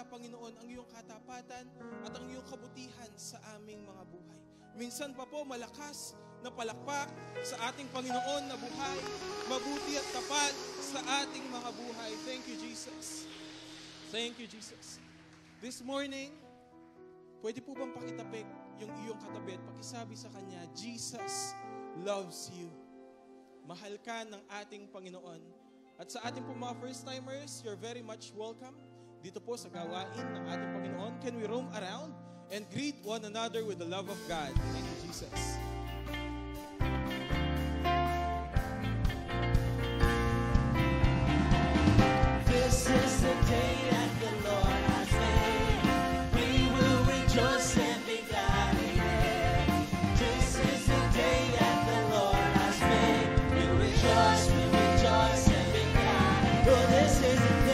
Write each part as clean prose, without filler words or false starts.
Panginoon, ang iyong katapatan at ang iyong kabutihan sa aming mga buhay. Minsan pa po, malakas na palakpak sa ating Panginoon na buhay, mabuti at tapat sa ating mga buhay. Thank you, Jesus. Thank you, Jesus. This morning, pwede po bang pakitapik yung iyong katabi at pakisabi sa Kanya, Jesus loves you. Mahal ka ng ating Panginoon. At sa ating po mga first-timers, you're very much welcome dito po sa gawain ng ating Panginoon. Can we roam around and greet one another with the love of God? Thank you, Jesus. This is the day that the Lord has made. We will rejoice and be glad in it. This is the day that the Lord has made. We rejoice and be glad. Oh, this is the day.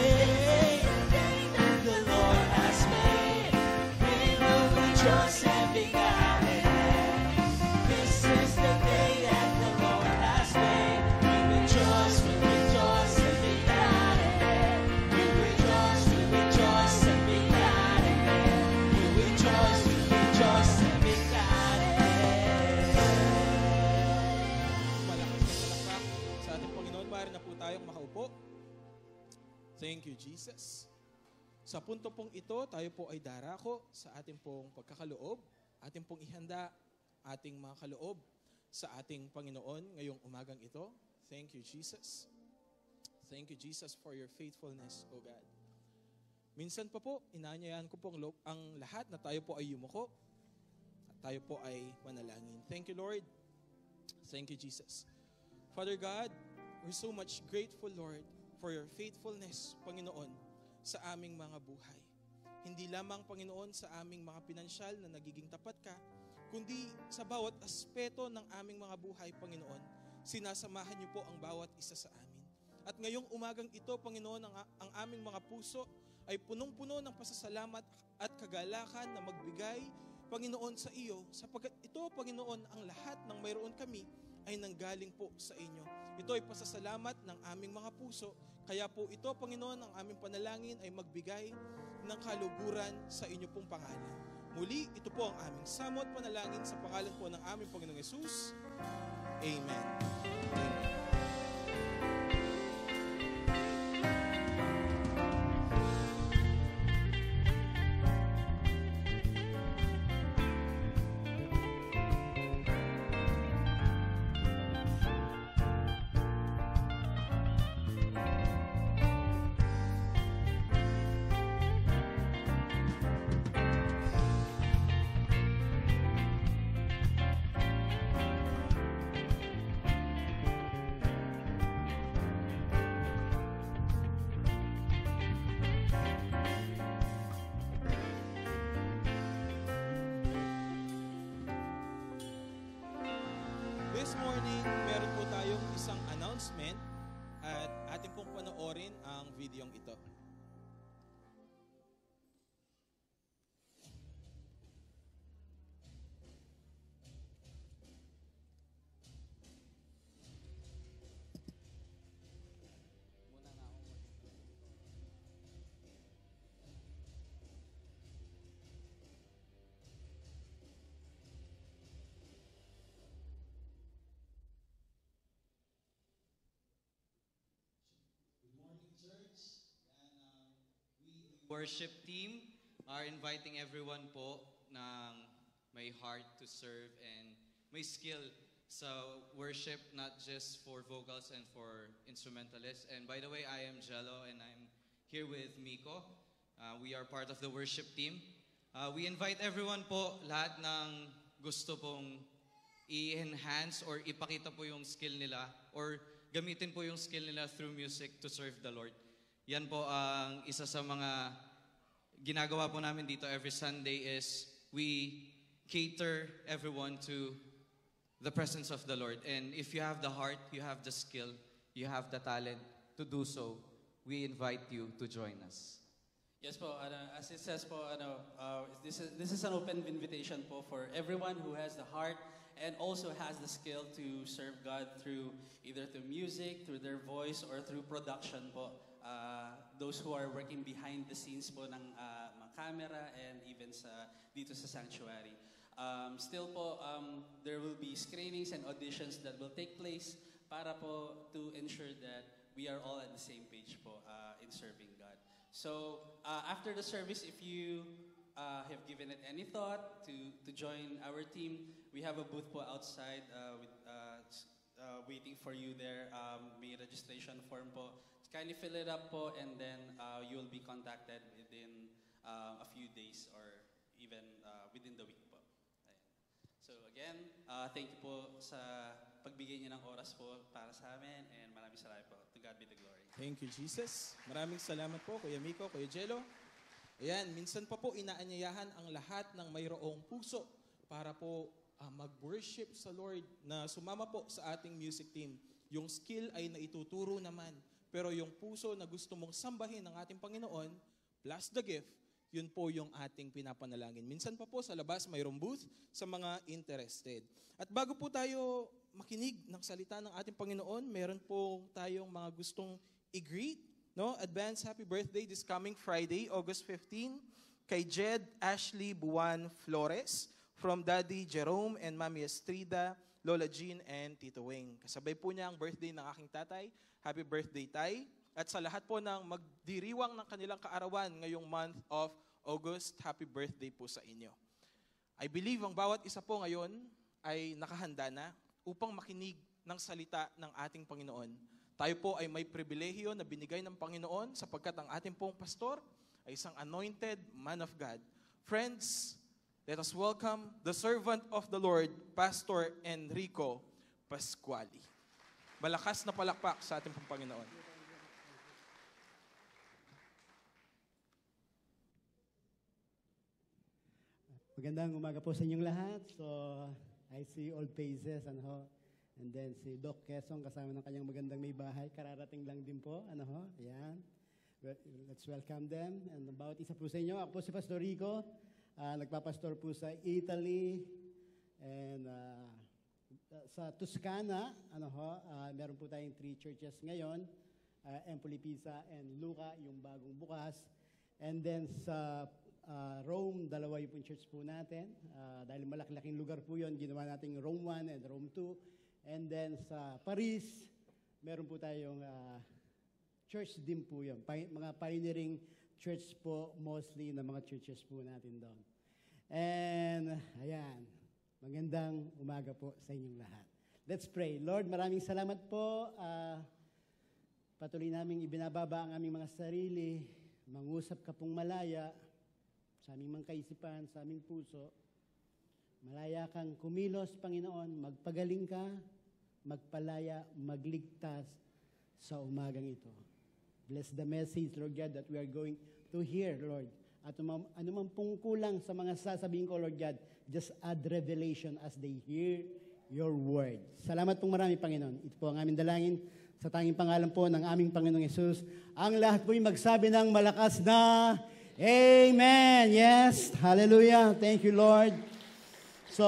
Rejoice and be glad in it. This is the day that the Lord has made. We rejoice and be glad in it. We rejoice and be glad in it. We rejoice and be glad in it. Malakas na palakpak sa ating Panginoon. Maaari na po tayong makaupo. Thank you, Jesus. Sa punto pong ito, tayo po ay darako sa ating pong pagkakaloob, ating pong ihanda, ating mga kaloob sa ating Panginoon ngayong umagang ito. Thank you, Jesus. Thank you, Jesus, for your faithfulness, O God. Minsan pa po, inaanyayahan ko pong ang lahat na tayo po ay yumuko at tayo po ay manalangin. Thank you, Lord. Thank you, Jesus. Father God, we're so much grateful, Lord, for your faithfulness, Panginoon, sa aming mga buhay. Hindi lamang, Panginoon, sa aming mga pinansyal na nagiging tapat ka, kundi sa bawat aspeto ng aming mga buhay, Panginoon, sinasamahan niyo po ang bawat isa sa amin. At ngayong umagang ito, Panginoon, ang aming mga puso ay punong-puno ng pasasalamat at kagalakan na magbigay, Panginoon, sa iyo, sapagkat ito, Panginoon, ang lahat ng mayroon kami ay nanggaling po sa inyo. Ito ay pasasalamat ng aming mga puso. Kaya po ito, Panginoon, ang aming panalangin ay magbigay ng kaluguran sa inyo pong pangalan. Muli, ito po ang aming samot panalangin sa pangalan po ng aming Panginoong Yesus. Amen. Amen. This morning, meron po tayong isang announcement at ating pong panoorin ang videong ito. worship team are inviting everyone po ng may heart to serve and may skill sa worship, not just for vocals and for instrumentalists. And by the way, I am Jello and I'm here with Miko. We are part of the worship team. We invite everyone po, lahat ng gusto pong i-enhance or ipakita po yung skill nila or gamitin po yung skill nila through music to serve the Lord. Yan po ang isa sa mga ginagawa po namin dito every Sunday is we cater everyone to the presence of the Lord. And if you have the heart, you have the skill, you have the talent to do so, we invite you to join us. Yes po, as it says po, this is an open invitation po for everyone who has the heart and also has the skill to serve God through either through music, through their voice, or through production po. Those who are working behind the scenes po ng mga camera and even dito sa sanctuary. Still po, there will be screenings and auditions that will take place para po to ensure that we are all on the same page po in serving God. So, after the service, if you have given it any thought to join our team, we have a booth po outside waiting for you there. May registration form po. Kindly fill it up po and then you will be contacted within a few days or even within the week po. Ayan. So again, thank you po sa pagbigay niyo ng oras po para sa amin and maraming salamat po. To God be the glory. Thank you, Jesus. Maraming salamat po, Kuya Miko, Kuya Jello. Ayan, minsan pa po inaanyayahan ang lahat ng mayroong puso para po mag-worship sa Lord na sumama po sa ating music team. Yung skill ay naituturo naman. Pero yung puso na gusto mong sambahin ng ating Panginoon, plus the gift, yun po yung ating pinapanalangin. Minsan pa po sa labas mayroong booth sa mga interested. At bago po tayo makinig ng salita ng ating Panginoon, meron po tayong mga gustong i-greet. No? Advance happy birthday this coming Friday, August 15, kay Jed Ashley Buwan Flores, from Daddy Jerome and Mami Estrida, Lola Jean, and Tito Wing. Kasabay po niya ang birthday ng aking tatay. Happy birthday, Tay. At sa lahat po ng magdiriwang ng kanilang kaarawan ngayong month of August, happy birthday po sa inyo. I believe ang bawat isa po ngayon ay nakahanda na upang makinig ng salita ng ating Panginoon. Tayo po ay may pribilehiyo na binigay ng Panginoon sapagkat ang ating pong pastor ay isang anointed man of God. Friends, let us welcome the servant of the Lord, Pastor Enrico Pascuali. Malakas na palakpak sa ating pong Panginoon. Magandang umaga po sa inyong lahat. So, I see old faces, and then si Doc Quezon kasama ng kanyang magandang may bahay. Kararating lang din po, ayan. Let's welcome them. And bawat isa po sa inyo, ako po si Pastor Rico. Nagpapastor po sa Italy and sa Toscana, meron po tayong 3 churches ngayon, Empoli, Pisa, and Luca, yung bagong bukas. And then sa Rome, 2 yung church po natin. Dahil malaki-laking lugar po yun, ginawa nating Rome 1 and Rome 2. And then sa Paris, meron po tayong church din po yun. Mga pioneering church po, mostly na mga churches po natin doon. And, ayan. Magandang umaga po sa inyong lahat. Let's pray. Lord, maraming salamat po. Patuloy naming ibinababa ang aming mga sarili. Mangusap ka pong malaya sa aming mga kaisipan, sa aming puso. Malaya kang kumilos, Panginoon. Magpagaling ka, magpalaya, magligtas sa umagang ito. Bless the message, Lord God, that we are going to hear, Lord. At anumang pong kulang sa mga sasabihin ko, Lord God, just add revelation as they hear your word. Salamat pong marami, Panginoon. Ito po ang aming dalangin sa tanging pangalan po ng aming Panginoong Yesus. Ang lahat po'y magsabi ng malakas na Amen! Yes! Hallelujah! Thank you, Lord. So,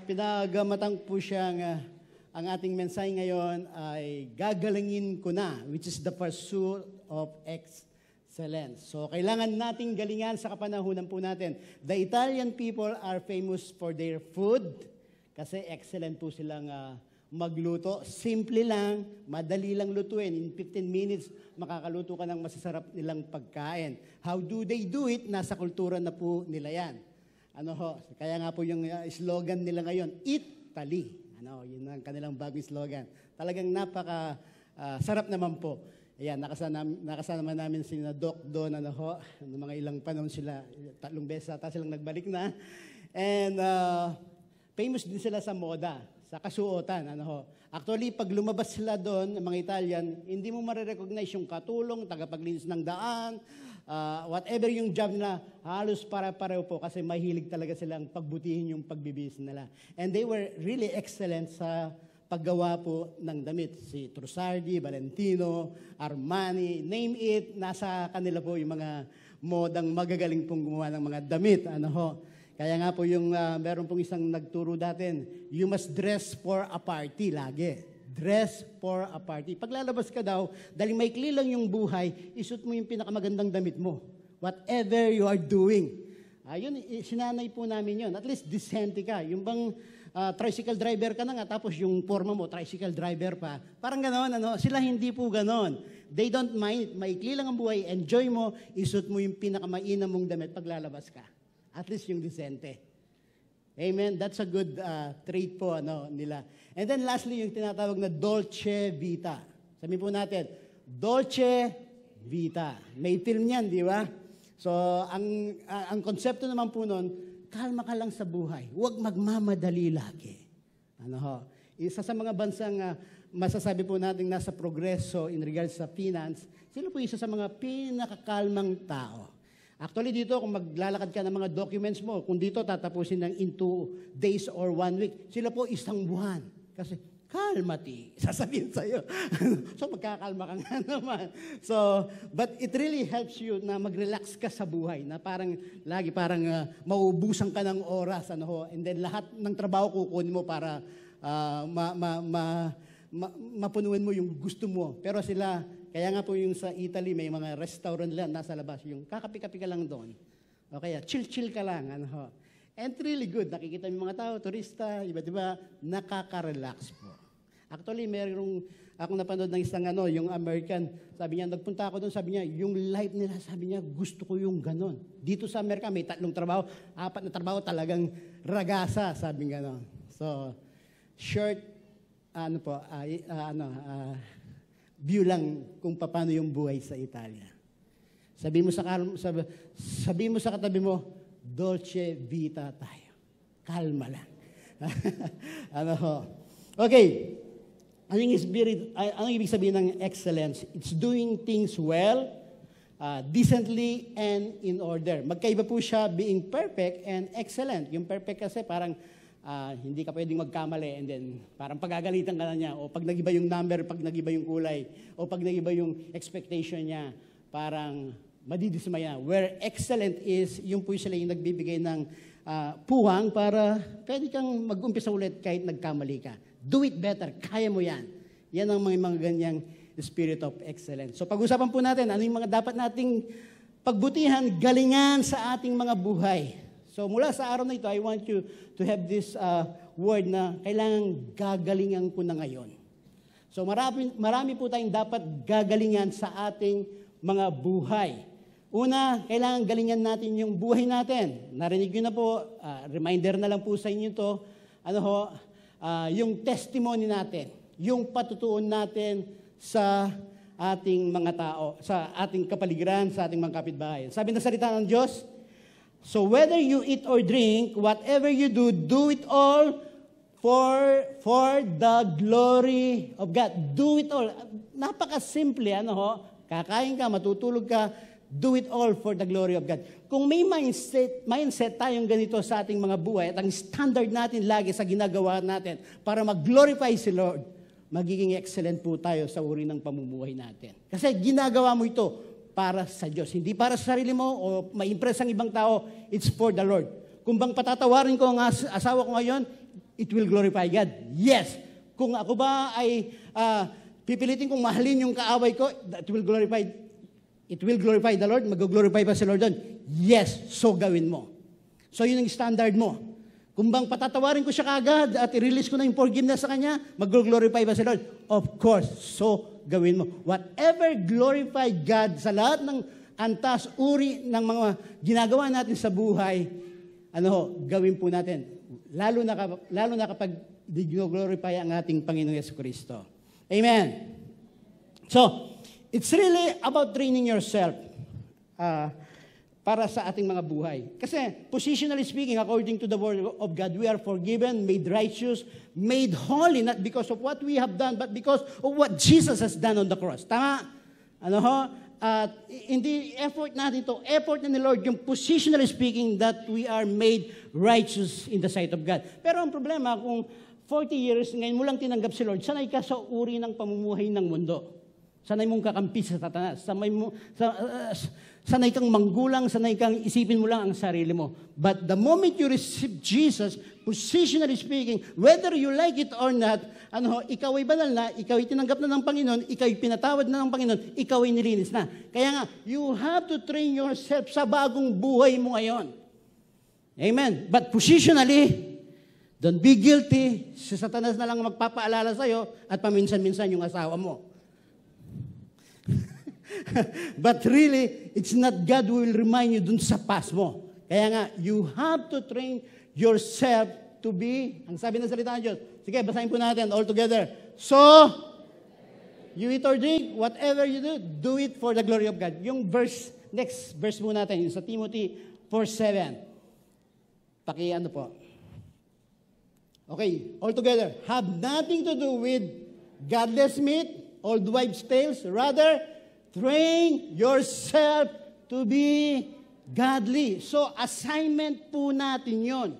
pinagamatang po siyang ang ating mensahe ngayon ay gagalangin ko na, which is the pursuit of excellence. So, kailangan nating galingan sa kapanahunan po natin. The Italian people are famous for their food kasi excellent po silang magluto. Simple lang, madali lang lutuin. In 15 minutes, makakaluto ka ng masasarap nilang pagkain. How do they do it? Nasa kultura na po nila yan. Kaya nga po yung slogan nila ngayon, Italy. Yun ang kanilang bagong slogan. Talagang napaka sarap naman po. Ayan, nakasama namin si Doc doon, mga ilang panahon sila, 3 beses ata silang nagbalik na. And famous din sila sa moda, sa kasuotan. Actually, pag lumabas sila doon, mga Italian, hindi mo marirecognize yung katulong, tagapaglinis ng daan, whatever yung job na, halos para-pareho po kasi mahilig talaga silang pagbutihin yung pagbibis nila. And they were really excellent sa paggawa po ng damit. Si Trussardi, Valentino, Armani, name it, nasa kanila po yung mga modang magagaling pong gumawa ng mga damit. Kaya nga po yung meron pong isang nagturo datin, you must dress for a party lagi. Dress for a party. Pag lalabas ka daw, dahil maikli lang yung buhay, isuot mo yung pinakamagandang damit mo. Whatever you are doing. Yun, sinanay po namin yun. At least decente ka. Yung bang tricycle driver ka na nga, tapos yung forma mo, tricycle driver pa. Parang gano'n, Sila hindi po gano'n. They don't mind. Maikli lang ang buhay. Enjoy mo. Isuot mo yung pinakamainam mong damit pag lalabas ka. At least yung decente. Amen? That's a good trait po nila. And then lastly, yung tinatawag na Dolce Vita. Sabihin po natin, Dolce Vita. May film yan, di ba? So, ang konsepto naman po nun, kalma ka lang sa buhay. Huwag magmamadali lagi. Isa sa mga bansang masasabi po natin nasa progreso in regards sa finance, sila po isa sa mga pinakakalmang tao. Actually, dito, kung maglalakad ka ng mga documents mo, kung dito tatapusin ng in 2 days or 1 week, sila po 1 buwan. Kasi, kalmati, sasabihin sa'yo. So, magkakalma ka nga naman. So, but it really helps you na mag-relax ka sa buhay, na parang, lagi parang maubusan ka ng oras, and then lahat ng trabaho kukunin mo para mapunuin mo yung gusto mo. Pero sila, kaya nga po yung sa Italy, may mga restaurant lang nasa labas, yung kakapi-kapi ka lang doon. O kaya, chill-chill ka lang. And really good. Nakikita mo mga tao, turista, iba-iba, nakaka-relax po. Actually, mayroong akong napanood ng isang yung American, sabi niya, nagpunta ako doon, sabi niya, yung life nila, sabi niya, gusto ko yung ganon. Dito sa Amerika, may 3 trabaho, 4 na trabaho, talagang ragasa, sabi ganon. So, short, view lang kung paano yung buhay sa Italia. Sabi mo sa katabi mo, Dolce Vita tayo. Kalma lang. Okay. Anong ibig sabihin ng excellence? It's doing things well, decently, and in order. Magkaiba po siya being perfect and excellent. Yung perfect kasi parang hindi ka pwedeng magkamali and then parang pagagalitan ka na niya o pag nagiba yung number, pag nagiba yung kulay o pag nagiba yung expectation niya, parang madidismaya. Where excellent is, yung po sila yung nagbibigay ng puwang para pwede kang mag-umpisa ulit kahit nagkamali ka. Do it better. Kaya mo yan. Yan ang mga ganyang spirit of excellence. So pag-usapan po natin, ano yung mga dapat nating pagbutihan, galingan sa ating mga buhay. So mula sa araw na ito, I want you to have this word na kailangan gagalingan ko na ngayon. So marami po tayong dapat gagalingan sa ating mga buhay. Una, kailangan galingan natin yung buhay natin. Narinig nyo na po, reminder na lang po sa inyo to, yung testimony natin, yung patutuon natin sa ating mga tao, sa ating kapaligiran, sa ating mga kapitbahay. Sabi na salita ng Diyos, so whether you eat or drink, whatever you do, do it all for the glory of God. Do it all. Napakasimple, kakain ka, matutulog ka, do it all for the glory of God. Kung may mindset tayong ganito sa ating mga buhay at ang standard natin lagi sa ginagawa natin para mag-glorify si Lord, magiging excellent po tayo sa uri ng pamumuhay natin. Kasi ginagawa mo ito para sa Diyos. Hindi para sa sarili mo o ma-impress ang ibang tao, it's for the Lord. Kung bang patatawarin ko ang asawa ko ngayon, it will glorify God. Yes. Kung ako ba ay pipilitin kong mahalin yung kaaway ko, it will glorify the Lord. Mag-glorify pa si Lord doon. Yes. So gawin mo. So yun ang standard mo. Kung bang patatawarin ko siya kagad at i-release ko na yung forgiveness sa kanya, mag-glorify ba si Lord? Of course. So, gawin mo. Whatever glorify God sa lahat ng antas, uri ng mga ginagawa natin sa buhay, gawin po natin. Lalo na kapag glorify ang ating Panginoong Jesucristo. Amen. So, it's really about training yourself para sa ating mga buhay. Kasi, positionally speaking, according to the Word of God, we are forgiven, made righteous, made holy, not because of what we have done, but because of what Jesus has done on the cross. Tama? At hindi effort natin to, effort na ni Lord, yung positionally speaking, that we are made righteous in the sight of God. Pero ang problema, kung 40 years, ngayon mo lang tinanggap si Lord, sanay ka sa uri ng pamumuhay ng mundo. Sanay mong kakampi sa Satanas. Sanay kang manggulang, sanay kang isipin mo lang ang sarili mo. But the moment you receive Jesus, positionally speaking, whether you like it or not, ikaw ay banal na, ikaw ay tinanggap na ng Panginoon, ikaw ay pinatawad na ng Panginoon, ikaw ay nilinis na. Kaya nga, you have to train yourself sa bagong buhay mo ngayon. Amen. But positionally, don't be guilty. Si Satanas na lang magpapaalala sa'yo at paminsan-minsan yung asawa mo. But really, it's not God who will remind you dun sa past mo. Kaya nga, you have to train yourself to be, ang sabi ng salita ng Diyos. Sige, basahin po natin all together. So, you eat or drink, whatever you do it for the glory of God. Yung next verse po natin, yung sa Timothy 4:7. Po. Okay, all together. Have nothing to do with godless meat, old wives' tales, rather, train yourself to be godly. So, assignment po natin yon.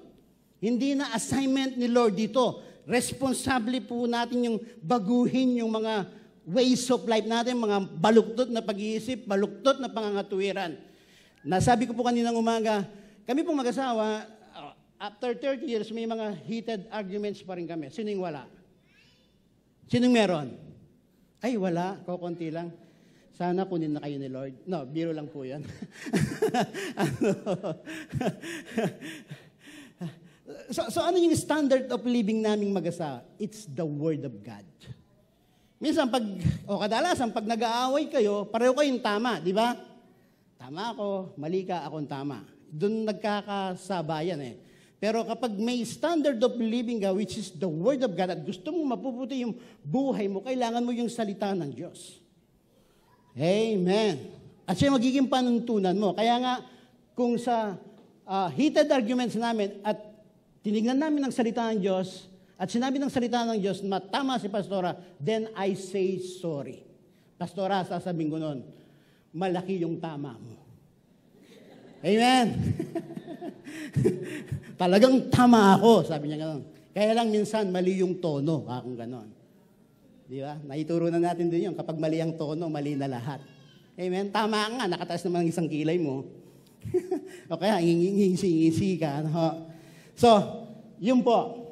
Hindi na assignment ni Lord dito. Responsable po natin yung baguhin yung mga ways of life natin, mga baluktot na pag-iisip, baluktot na pangangatuwiran. Nasabi ko po kaninang umaga, kami pong mag-asawa, after 30 years, may mga heated arguments pa rin kami. Sinong wala? Sinong meron? Ay, wala. Kukunti lang. Sana kunin na kayo ni Lord. No, biro lang po yan. So ano yung standard of living naming mag-asawa? It's the Word of God. Minsan, kadalasan, pag nag-aaway kayo, pareho kayong tama, di ba? Tama ako, mali ka, akong tama. Doon nagkakasabayan eh. Pero kapag may standard of living ka, which is the Word of God, at gusto mong mapuputi yung buhay mo, kailangan mo yung salita ng Diyos. Amen. At siya magiging panuntunan mo. Kaya nga, kung sa heated arguments namin at tinignan namin ang salita ng Diyos at sinabi ng salita ng Diyos, matama si Pastora, then I say sorry. Pastora, sasabihin ko nun, malaki yung tama mo. Amen. Talagang tama ako, sabi niya gano'n. Kaya lang minsan, mali yung tono, akong gano'n. Di ba? Naituro na natin din yun. Kapag mali ang tono, mali na lahat. Amen? Tama nga, nakataas naman ang isang kilay mo. O kaya, ngingisi ka. So, yun po.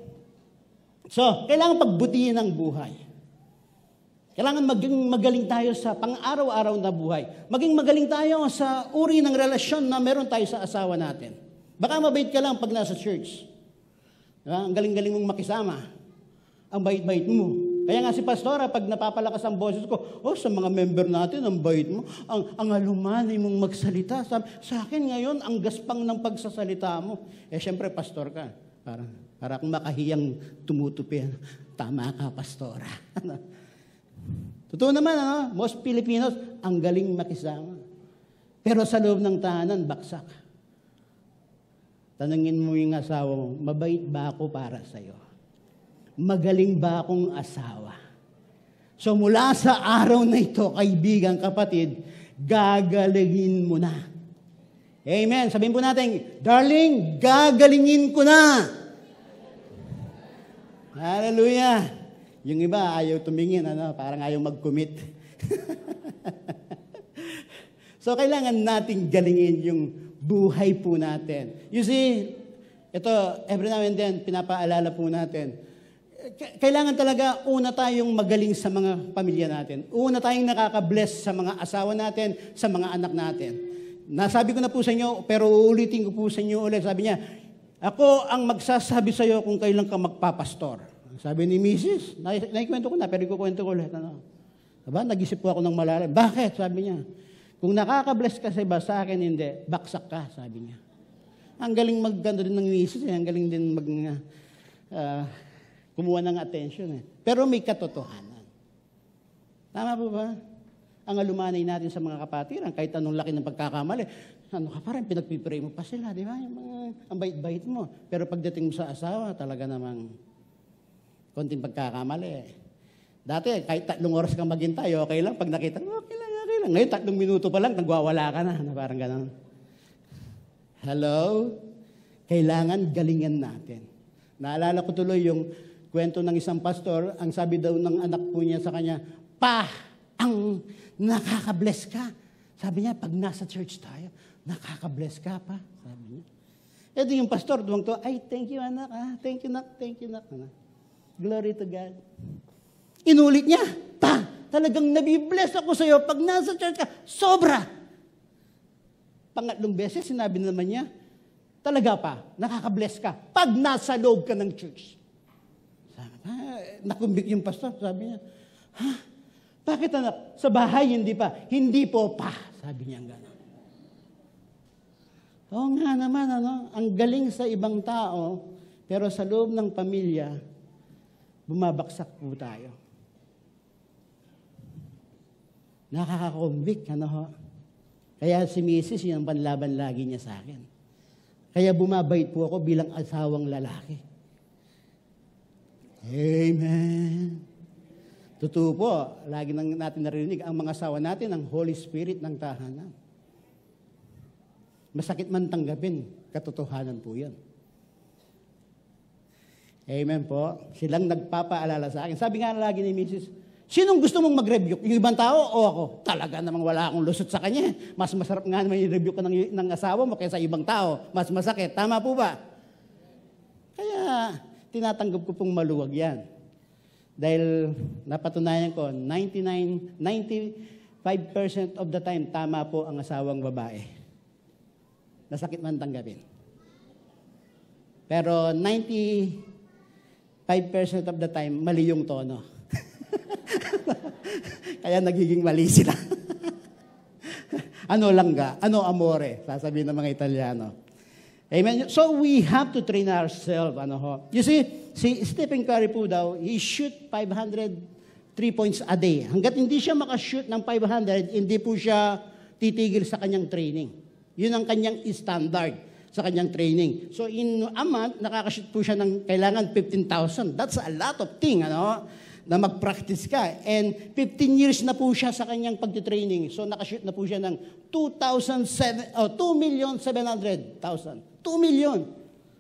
So, kailangan pagbutihin ang buhay. Kailangan maging magaling tayo sa pang-araw-araw na buhay. Maging magaling tayo sa uri ng relasyon na meron tayo sa asawa natin. Baka mabait ka lang pag nasa church. Diba? Ang galing-galing mong makisama. Ang bait-bait mo. Kaya nga si Pastora, pag napapalakas ang boses ko, sa mga member natin, ang bait mo, ang alumanay mong magsalita. Sabi, sa akin ngayon, ang gaspang ng pagsasalita mo. Siyempre, Pastor ka. Para kung makahiyang tumutupi. Tama ka, Pastora. Totoo naman, most Filipinos, ang galing makisama. Pero sa loob ng tahanan, baksak. Tanungin mo yung asawa mo, mabait ba ako para sa'yo? Magaling ba akong asawa? So mula sa araw na ito, kaibigan, kapatid, gagalingin mo na. Amen. Sabihin po natin, darling, gagalingin ko na. Hallelujah. Yung iba, ayaw tumingin, parang ayaw mag-commit. So kailangan nating galingin yung buhay po natin. You see, ito, every now and then, pinapaalala po natin, kailangan talaga una tayong magaling sa mga pamilya natin. Una tayong nakaka-bless sa mga asawa natin, sa mga anak natin. Nasabi ko na po sa inyo, pero uulitin ko po sa inyo ulit. Sabi niya, Ako ang magsasabi sa'yo kung kailan ka magpapastor. Sabi ni Mrs., naikwento ko na, pero ikukwento ko ulit. Diba? Nag-isip po ako ng malalim. Bakit? Sabi niya. Kung nakaka-bless ka sa akin, hindi. Baksak ka, sabi niya. Ang galing mag-ganda din ng Mrs., ang galing din kumuha ng attention. Pero may katotohanan. Tama po ba? Ang alumanay natin sa mga kapatiran, kahit anong laki ng pagkakamali, parang pinagpipray mo pa sila, di ba? Ang bait-bait mo. Pero pagdating mo sa asawa, talaga namang konting pagkakamali. Dati, kahit 3 oras kang maghintay, okay lang. Pag nakita, okay lang. Ngayon, 3 minuto pa lang, nagwawala ka na. Parang gano'n. Hello? Kailangan galingan natin. Naalala ko tuloy yung kwento ng isang pastor, ang sabi daw ng anak po niya sa kanya, Pa, ang nakaka-bless ka. Sabi niya, pag nasa church tayo, nakaka-bless ka pa. Sabi niya. E di yung pastor, duwang to, ay, thank you anak, thank you nak. Glory to God. Inulit niya, Pa, talagang nabibless ako sa'yo pag nasa church ka, sobra. Pangatlong beses, sinabi naman niya, talaga pa, nakaka-bless ka pag nasa loob ka ng church. Nakumbik yung pastor, sabi niya, bakit anak? Sa bahay, hindi pa. Hindi po pa, sabi niya gano'n. Oo nga naman, ang galing sa ibang tao, pero sa loob ng pamilya, bumabaksak po tayo. Nakaka-convict, Kaya si Mrs. yung panlaban lagi niya sa akin. Kaya bumabait po ako bilang asawang lalaki. Amen. Totoo po, lagi natin narinig, ang mga asawa natin, ang Holy Spirit ng tahanan. Masakit man tanggapin, katotohanan po yan. Amen po. Silang nagpapaalala sa akin. Sabi nga lagi ni Mrs., sinong gusto mong mag-rebuke? Yung ibang tao o ako? Talaga namang wala akong lusot sa kanya. Mas masarap nga naman yung rebuke ko ng asawa mo kaysa ibang tao. Mas masakit. Tama po ba? Kaya, tinatanggap ko pong maluwag yan. Dahil napatunayan ko, 95% of the time, tama po ang asawang babae. Nasakit man tanggapin. Pero 95% of the time, mali yung tono. Kaya nagiging mali sila. Ano langga? Ano amore? Sasabihin ng mga Italiano. Amen. So we have to train ourselves. You see, si Stephen Curry po daw, he shoot 500 3 points a day. Hanggat hindi siya makashoot ng 500, hindi po siya titigil sa kanyang training. Yun ang kanyang standard sa kanyang training. So in a month, nakakashoot po siya ng kailangan 15,000. That's a lot of thing, na mag-practice ka. And 15 years na po siya sa kanyang pagtitraining. So nakashoot na po siya ng 2,700,000. 2 million.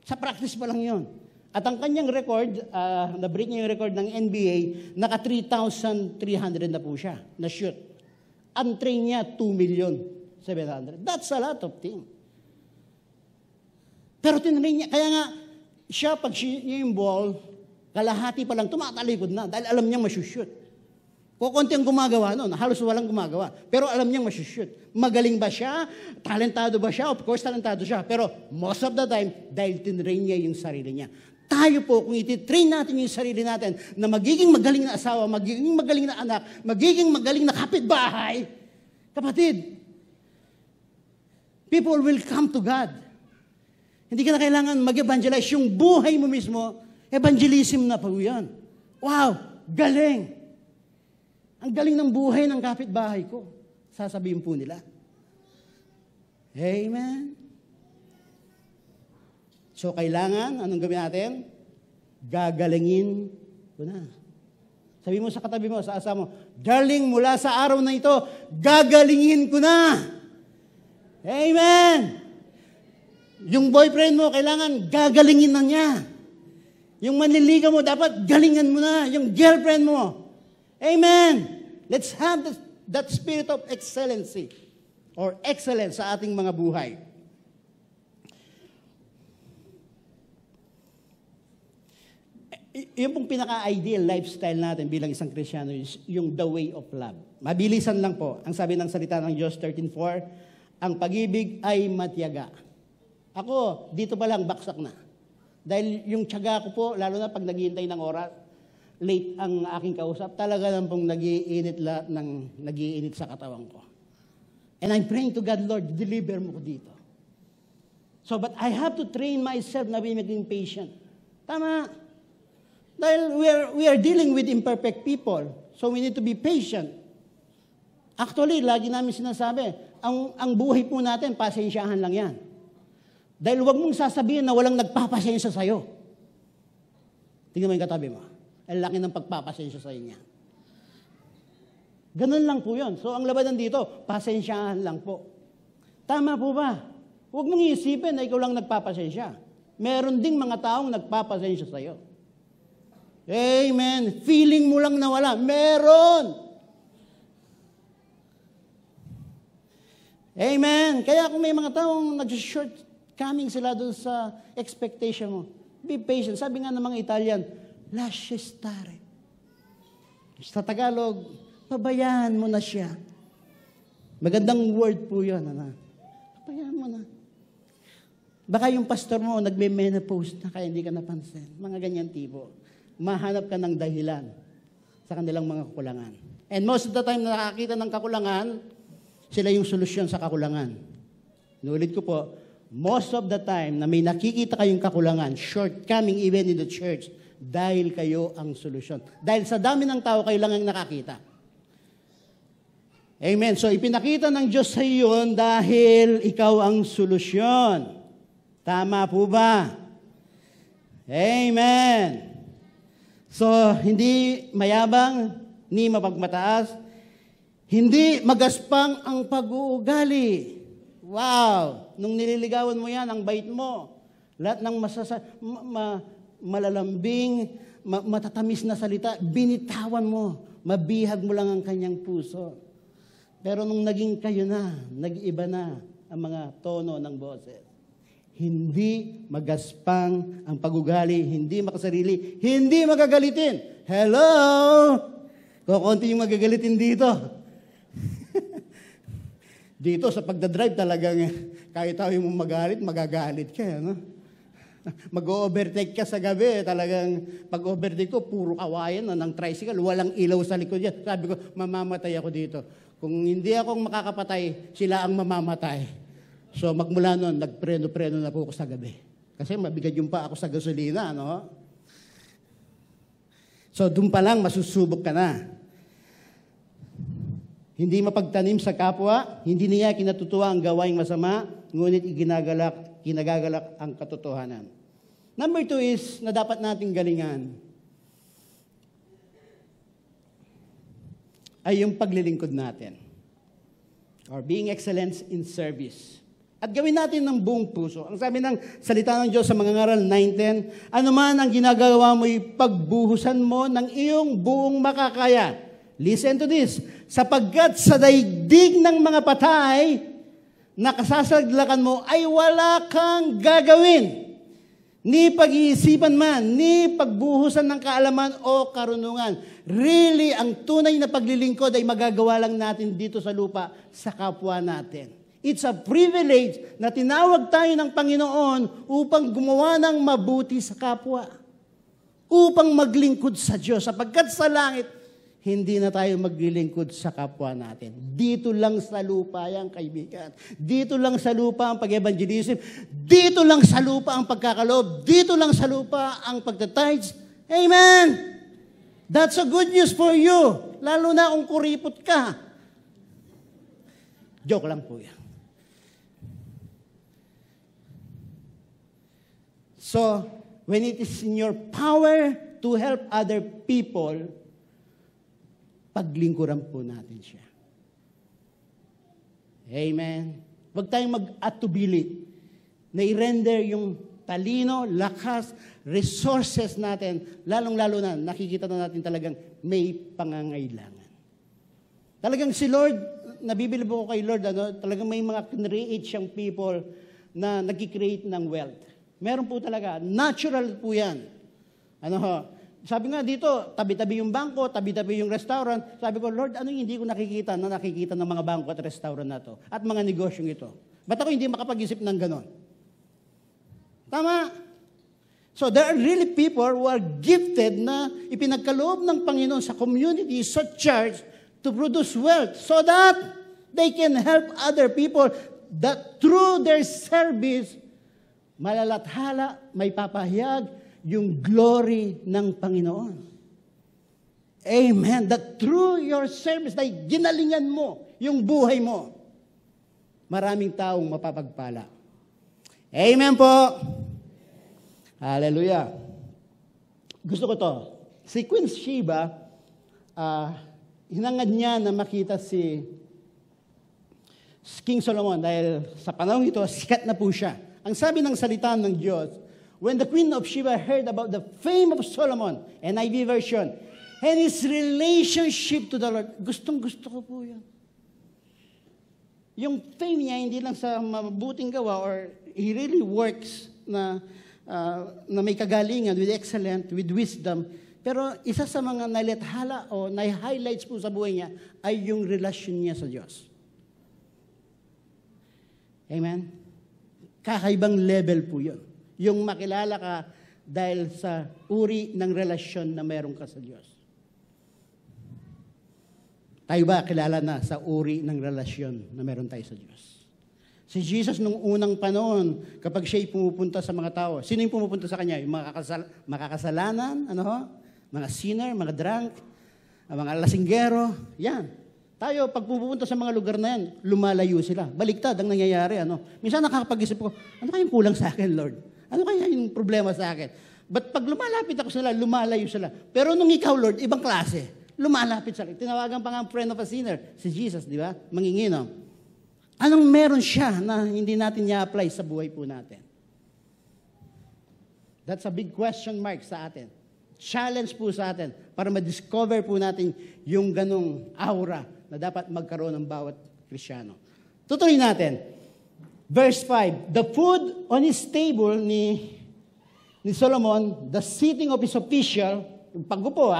Sa practice pa lang yun. At ang kanyang record, na-break niya yung record ng NBA, naka 3,300 na po siya, na-shoot. Ang train niya, 2,700,000. That's a lot of things. Pero tinrain niya, kaya nga, siya pag niya yung ball, kalahati pa lang, tumatalikod na, dahil alam niyang masushoot. Kukunti ang gumagawa noon, halos walang gumagawa. Pero alam niyang masushoot. Magaling ba siya? Talentado ba siya? Of course, talentado siya. Pero most of the time, dahil tinrain niya yung sarili niya. Tayo po, kung ititrain natin yung sarili natin na magiging magaling na asawa, magiging magaling na anak, magiging magaling na kapitbahay, kapatid, people will come to God. Hindi ka na kailangan mag-evangelize. Yung buhay mo mismo, evangelism na po yan. Wow, galing. Ang galing ng buhay ng kapitbahay ko. Sasabihin po nila. Amen. So, kailangan, anong gawin natin? Gagalingin ko na. Sabi mo sa katabi mo, sa asa mo, darling, mula sa araw na ito, gagalingin ko na. Amen. Yung boyfriend mo, kailangan gagalingin na niya. Yung manliligaw mo, dapat galingan mo na. Yung girlfriend mo. Amen. Let's have that spirit of excellency or excellence sa ating mga buhay. Yung pong pinaka-ideal lifestyle natin bilang isang Kristiyano is yung the way of love. Mabilisan lang po. Ang sabi ng salita ng Diyos 13:4, ang pag-ibig ay matiyaga. Ako, dito pa lang baksak na. Dahil yung tiyaga ko po, lalo na pag naghihintay ng oras, late ang aking kausap, talaga lang pong nagiinit sa katawan ko. And I'm praying to God, Lord, deliver mo ko dito. So, but I have to train myself na be maging patient. Tama. Dahil we are dealing with imperfect people. So, we need to be patient. Actually, lagi namin sinasabi, ang buhay po natin, pasensyahan lang yan. Dahil huwag mong sasabihin na walang nagpapasensya sa'yo. Tingnan mo yung katabi mo. Ang laki ng pagpapasensya sa inyo. Ganun lang po yun. So, ang labanan dito, pasensyahan lang po. Tama po ba? Huwag mong iisipin na ikaw lang nagpapasensya. Meron ding mga taong nagpapasensya sa'yo. Amen. Feeling mo lang na wala. Meron. Amen. Kaya kung may mga taong nag-shortcoming sila doon sa expectation mo, be patient. Sabi nga ng mga Italian, lascia stare. Sa Tagalog, pabayaan mo na siya. Magandang word po yun. Pabayaan mo na. Baka yung pastor mo nagme-menopause na kaya hindi ka napansin. Mga ganyan tipo. Mahanap ka ng dahilan sa kanilang mga kakulangan. And most of the time na nakakita ng kakulangan, sila yung solusyon sa kakulangan. Inulit ko po, most of the time na may nakikita kayong kakulangan, shortcoming even in the church, dahil kayo ang solusyon. Dahil sa dami ng tao, kayo lang ang nakakita. Amen. So, ipinakita ng Diyos sa iyo dahil ikaw ang solusyon. Tama po ba? Amen. So, hindi mayabang, ni mapagmataas, hindi magaspang ang pag-uugali. Wow! Nung nililigawan mo yan, ang bait mo. Lahat ng malalambing, matatamis na salita, binitawan mo. Mabihag mo lang ang kanyang puso. Pero nung naging kayo na, nag-iba na ang mga tono ng boses. Hindi magaspang ang pag-ugali, hindi makasarili, hindi magagalitin. Hello! Kukunti yung magagalitin dito. Dito sa pagdadrive talagang kahit tayo mong magagalit ka. No? Mag-overtake ka sa gabi, talagang pag-overtake ko, puro kawayan ng tricycle, walang ilaw sa likod yan. Sabi ko, mamamatay ako dito. Kung hindi ako makakapatay, sila ang mamamatay. So magmula noon, nagpreno-preno na po ako sa gabi. Kasi mabigat yung pa ako sa gasolina, no? So doon pa lang, masusubok ka na. Hindi mapagtanim sa kapwa, hindi niya kinatutuwa ang gawaing masama, ngunit kinagagalak ang katotohanan. Number 2 is, na dapat nating galingan, ay yung paglilingkod natin. Or being excellent in service. At gawin natin ng buong puso. Ang sabi ng salita ng Diyos sa mga ngaral 9:10, ano man ang ginagawa mo'y pagbuhusan mo ng iyong buong makakaya. Listen to this. Sapagkat sa daigdig ng mga patay na kasasaglakan mo ay wala kang gagawin. Ni pag-iisipan man, ni pagbuhusan ng kaalaman o karunungan. Really, ang tunay na paglilingkod ay magagawa lang natin dito sa lupa sa kapwa natin. It's a privilege na tinawag tayo ng Panginoon upang gumawa ng mabuti sa kapwa. Upang maglingkod sa Diyos. Sapagkat sa langit, hindi na tayo maglilingkod sa kapwa natin. Dito lang sa lupa yan, kaibigan. Dito lang sa lupa ang pag-evangelism. Dito lang sa lupa ang pagkakaloob. Dito lang sa lupa ang pagtatides. Amen! That's a good news for you. Lalo na kung kuripot ka. Joke lang po yan. So, when it is in your power to help other people, paglingkuran po natin siya. Amen. Huwag tayong mag-atubili na i-render yung talino, lakas, resources natin, lalong-lalo na nakikita na natin talagang may pangangailangan. Talagang si Lord, nabibilib ako kay Lord, talagang may mga create siyang people na nag-create ng wealth. Meron po talaga. Natural po yan. Sabi nga dito, tabi-tabi yung bangko, tabi-tabi yung restaurant. Sabi ko, Lord, ano yung hindi ko nakikita ng mga bangko at restaurant na to? At mga negosyong ito. Ba't ako hindi makapag-isip ng ganon? Tama. So there are really people who are gifted na ipinagkaloob ng Panginoon sa community, sa church, to produce wealth so that they can help other people that through their service, malalathala, may papahayag yung glory ng Panginoon. Amen. That through your service, na ginalingan mo yung buhay mo, maraming taong mapapagpala. Amen po. Hallelujah. Gusto ko to. Si Queen Sheba, hinangad niya na makita si King Solomon dahil sa panahon ito, sikat na po siya. Ang sabi ng salita ng Diyos, when the Queen of Sheba heard about the fame of Solomon, NIV version, and his relationship to the Lord, gustong-gusto ko po yan. Yung fame niya, hindi lang sa mabuting gawa or he really works na may kagalingan, with excellent, with wisdom. Pero isa sa mga nalethala o na-highlights po sa buhay niya ay yung relasyon niya sa Diyos. Amen? Kakaibang level po yun. Yung makilala ka dahil sa uri ng relasyon na meron ka sa Diyos. Tayo ba kilala na sa uri ng relasyon na meron tayo sa Diyos? Si Jesus nung unang panahon, kapag siya'y pumupunta sa mga tao, sino yung pumupunta sa kanya? Yung makakasalanan, mga sinner, mga drunk, mga lasinggero, yan. Tayo, pag pupunta sa mga lugar na yan, lumalayo sila. Baliktad ang nangyayari. Minsan nakakapag-isip ko, ano kayong kulang sa akin, Lord? Ano kaya yung problema sa akin? But pag lumalapit ako sila, lumalayo sila. Pero nung ikaw, Lord, ibang klase. Lumalapit sila. Tinawagan pa nga ang friend of a sinner, si Jesus, di ba? Mangingino. Anong meron siya na hindi natin i-apply sa buhay po natin? That's a big question mark sa atin. Challenge po sa atin para ma-discover po natin yung ganong aura na dapat magkaroon ng bawat Kristiyano. Tutuloy natin. Verse 5, the food on his table ni Solomon, the sitting of his official, yung paggupo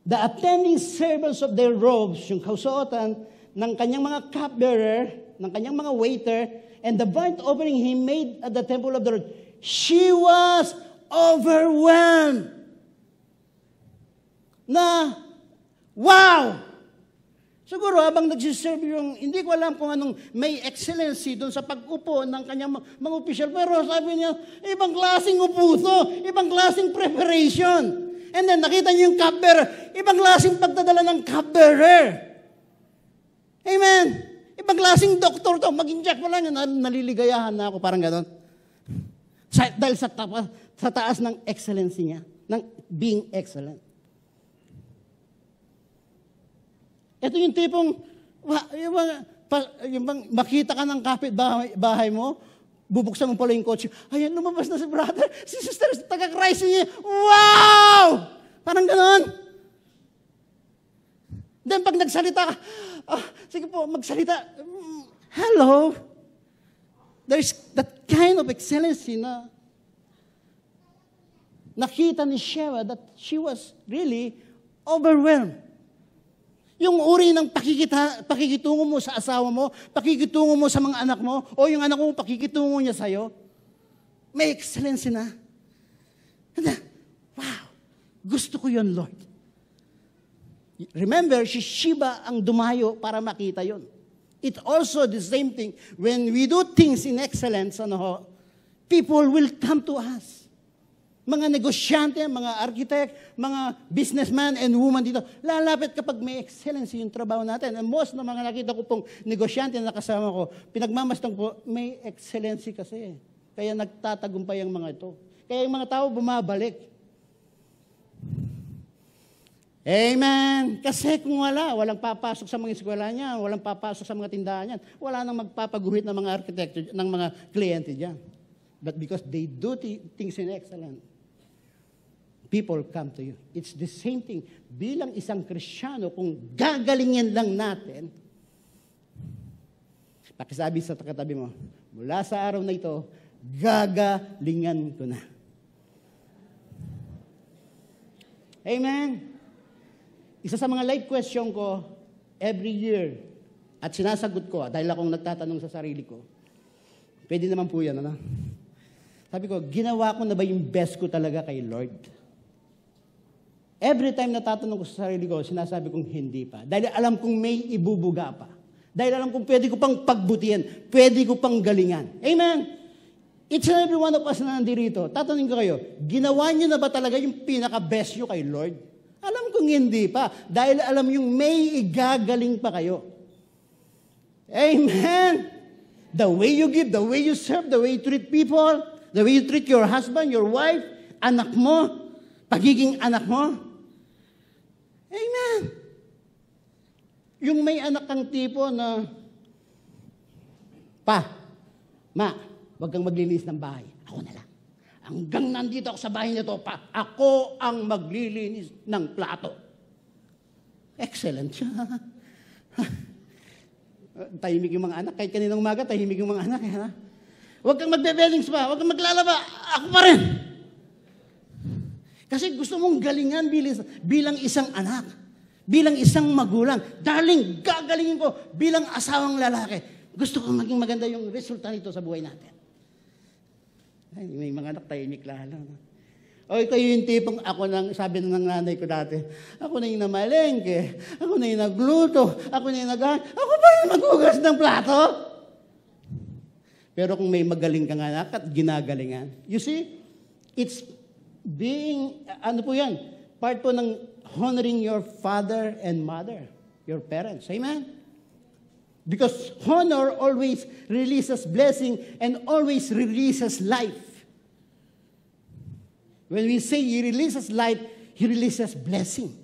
the attending servants of their robes, yung kausuotan ng kanyang mga cupbearer, ng kanyang mga waiter, and the burnt offering he made at the temple of the Lord. She was overwhelmed. Wow! Siguro habang nagsiserve yung, hindi ko alam kung anong may excellency doon sa pag-upo ng kanyang mga official, pero sabi niya, ibang klaseng upo to, ibang klaseng preparation. And then nakita niyo yung cupbearer, ibang klaseng pagdadala ng cupbearer. Amen. Ibang klaseng doktor to, mag-inject mo lang, naliligayahan na ako, parang gano'n. Dahil sa taas ng excellency niya, ng being excellent. Ito yung tipong, yung bang makita ka ng kapit-bahay mo, bubuksan mo pala yung kotse, ayan, lumabas na si brother, si sister, taga-Christ niya, wow! Parang gano'n. Then pag nagsalita ka, sige po, magsalita, hello. There's that kind of excellency na nakita ni Sheba that she was really overwhelmed. Yung uri ng pakikitungo mo sa asawa mo, pakikitungo mo sa mga anak mo, o yung anak mo, pakikitungo niya sa'yo, may excellency na. Wow, gusto ko yun, Lord. Remember, si Sheba ang dumayo para makita yon. It's also the same thing. When we do things in excellence, people will come to us. Mga negosyante, mga architect, mga businessman and woman dito, lalapit kapag may excellency yung trabaho natin. And most ng mga nakita ko pong negosyante na kasama ko, pinagmamastang po, may excellency kasi. Kaya nagtatagumpay ang mga ito. Kaya yung mga tao bumabalik. Amen. Kasi kung walang papasok sa mga eskwela niya, walang papasok sa mga tindahan niyan, wala nang magpapaguhit ng mga arkitekto, ng mga kliyente diyan. But because they do things in excellence, people come to you. It's the same thing. Bilang isang Kristiyano, kung gagalingin lang natin, pakisabi sa katabi mo, mula sa araw na ito, gagalingan ko na. Amen. Isa sa mga life question ko, every year, at sinasagot ko, dahil akong nagtatanong sa sarili ko, pwede naman po yan, Sabi ko, ginawa ko na ba yung best ko talaga kay Lord? Every time natatanong ko sa sarili ko, sinasabi kong hindi pa. Dahil alam kong may ibubuga pa. Dahil alam kong pwede ko pang pagbutihan, pwede ko pang galingan. Amen? Each and every one of us na nandito, tatanungin ko kayo, ginawa niyo na ba talaga yung pinaka-best nyo kay Lord? Alam kong hindi pa. Dahil alam yung may igagaling pa kayo. Amen? The way you give, the way you serve, the way you treat people, the way you treat your husband, your wife, anak mo, pagiging anak mo. Amen. Yung may anak kang tipo na, Pa, Ma, huwag kang maglinis ng bahay. Ako na lang. Hanggang nandito ako sa bahay nito, Pa, ako ang maglilinis ng plato. Excellent siya. Tahimik yung mga anak. Kahit kaninang umaga, tahimik yung mga anak. Ha? Huwag kang magbe-beddings pa. Huwag kang maglalaba. Ako pa rin. Kasi gusto mong galingan bilang isang anak. Bilang isang magulang. Darling, gagalingin ko bilang asawang lalaki. Gusto ko maging maganda yung resulta nito sa buhay natin. Ay, may mga anak tahimik lalo. O kayo yung tipong ako nang, sabi ng nanay ko dati, ako na yung namalengke, ako na yung nagluto, ako na yung ako pa yung maghugas ng plato. Pero kung may magaling kang anak at ginagalingan, you see, it's being, ano po yan, part po ng honoring your father and mother, your parents. Amen? Because honor always releases blessing and always releases life. When we say He releases life, He releases blessing.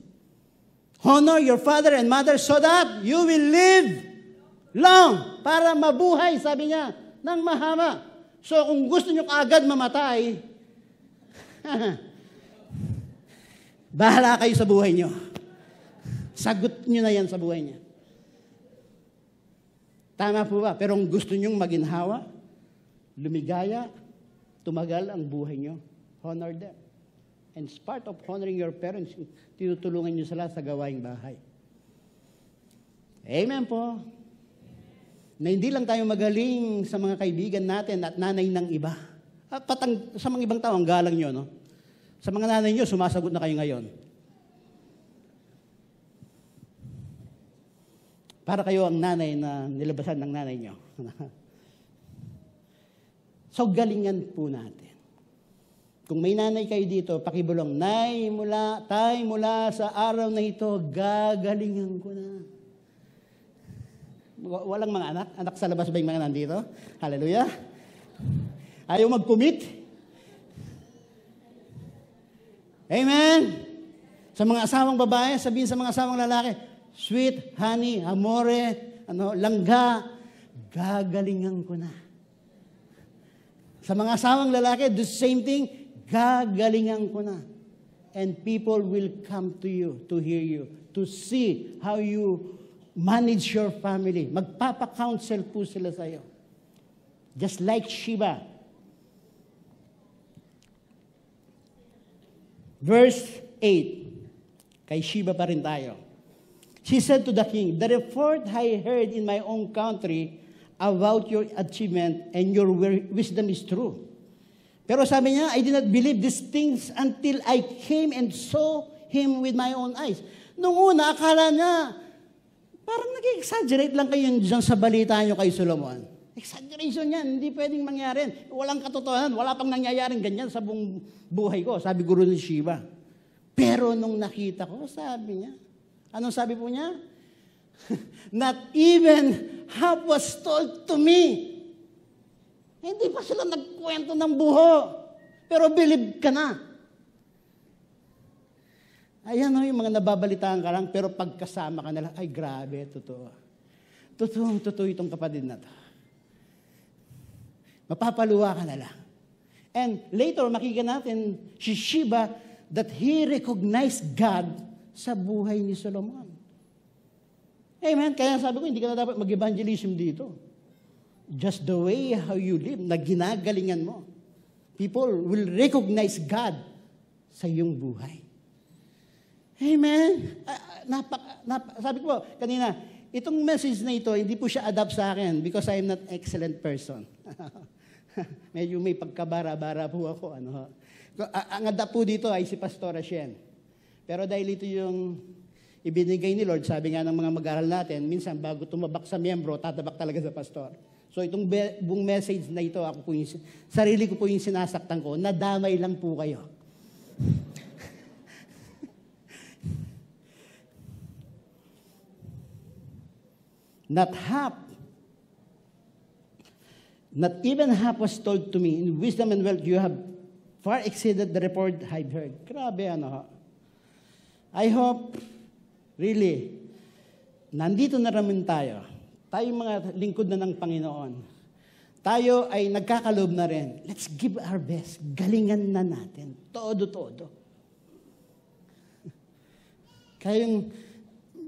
Honor your father and mother so that you will live long para mabuhay, sabi niya, ng mahaba. So kung gusto nyo kaagad mamatay, bahala kayo sa buhay nyo. Sagot nyo na yan sa buhay niya. Tama po ba? Pero kung gusto nyong maginhawa, lumigaya, tumagal ang buhay nyo, honor them. And it's part of honoring your parents, tinutulungan nyo sila sa gawaing bahay. Amen po. Na hindi lang tayo magaling sa mga kaibigan natin at nanay ng iba. Sa mga ibang tao, ang galang nyo, no? Sa mga nanay nyo, sumasagot na kayo ngayon. Para kayo ang nanay na nilabasan ng nanay nyo. So, galingan po natin. Kung may nanay kayo dito, pakibulong, Tay, mula sa araw na ito, gagalingan ko na. Walang mga anak? Anak sa labas ba yung mga nandito? Hallelujah. Ayaw mag-commit? Amen. Sa mga asawang babae, sabihin sa mga asawang lalaki, sweet, honey, amore, langga, gagalingan ko na. Sa mga asawang lalaki, the same thing, gagalingan ko na. And people will come to you, to hear you, to see how you manage your family. Magpapa-counsel po sila sa iyo. Just like Sheba. Verse 8. Kay Sheba pa rin tayo. She said to the king, the report I heard in my own country about your achievement and your wisdom is true. Pero sabi niya, I did not believe these things until I came and saw him with my own eyes. Nung una, akala niya, parang nag-exaggerate lang kayo dyan sa balita niyo kay Solomon. Exaggeration yan, hindi pwedeng mangyari. Walang katotohanan, wala pang nangyayaring ganyan sa buong buhay ko, sabi guro ni Sheba. Pero nung nakita ko, sabi niya, anong sabi po niya? Not even half was told to me. Hindi pa sila nagkwento ng buho. Pero believe ka na. Ayan yung mga nababalitaan ka lang, pero pagkasama ka na lang, ay grabe, totoo. Totoo itong kapatid na to. Mapapaluwa ka na lang. And later, makikita natin, si Sheba, that he recognized God sa buhay ni Solomon. Amen. Kaya sabi ko, hindi ka na dapat mag-evangelism dito. Just the way how you live, na ginagalingan mo. People will recognize God sa iyong buhay. Amen. Sabi ko kanina, itong message na ito, hindi po siya adapt sa akin because I am not excellent person. Medyo may pagkabara-bara po ako. Ano, ho. Ang anda po dito ay si Pastora Shen. Pero dahil ito yung ibinigay ni Lord, sabi nga ng mga mag-aral natin, minsan bago tumabak sa miyembro, tatabak talaga sa pastor. So itong buong message na ito, ako po yung, sarili ko po yung sinasaktan ko, nadamay lang po kayo. Not even half was told to me. In wisdom and wealth, you have far exceeded the report I've heard. Grabe, ano ha. I hope, really, nandito na naman tayo. Tayo mga lingkod na ng Panginoon. Tayo ay nagkakaloob na rin. Let's give our best. Galingan na natin. Todo. Kaya yung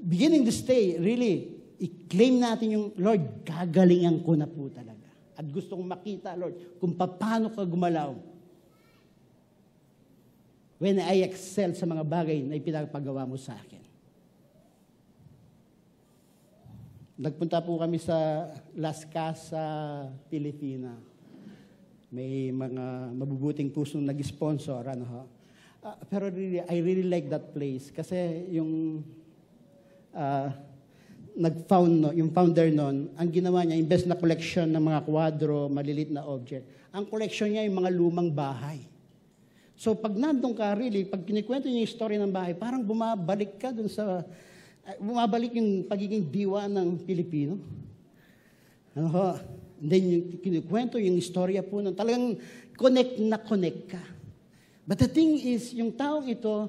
beginning this day, really, i-claim natin yung, Lord, gagalingan ko na po talaga. At gusto kong makita, Lord, kung paano ka gumalaw when I excel sa mga bagay na ipinapagawa mo sa akin. Nagpunta po kami sa Las Casas, Pilipina. May mga mabubuting pusong nag-sponsor. Ano, ho. Pero really, I really like that place. Kasi yung yung founder nun, ang ginawa niya, imbes na collection ng mga kwadro, malilit na object, ang collection niya yung mga lumang bahay. So pag nandun ka, really, pag kinikwento niya yung story ng bahay, parang bumabalik ka dun sa, bumabalik yung pagiging diwa ng Pilipino. Ano ho? And then yung kinikwento yung istorya po nun, talagang connect ka. But the thing is, yung taong ito,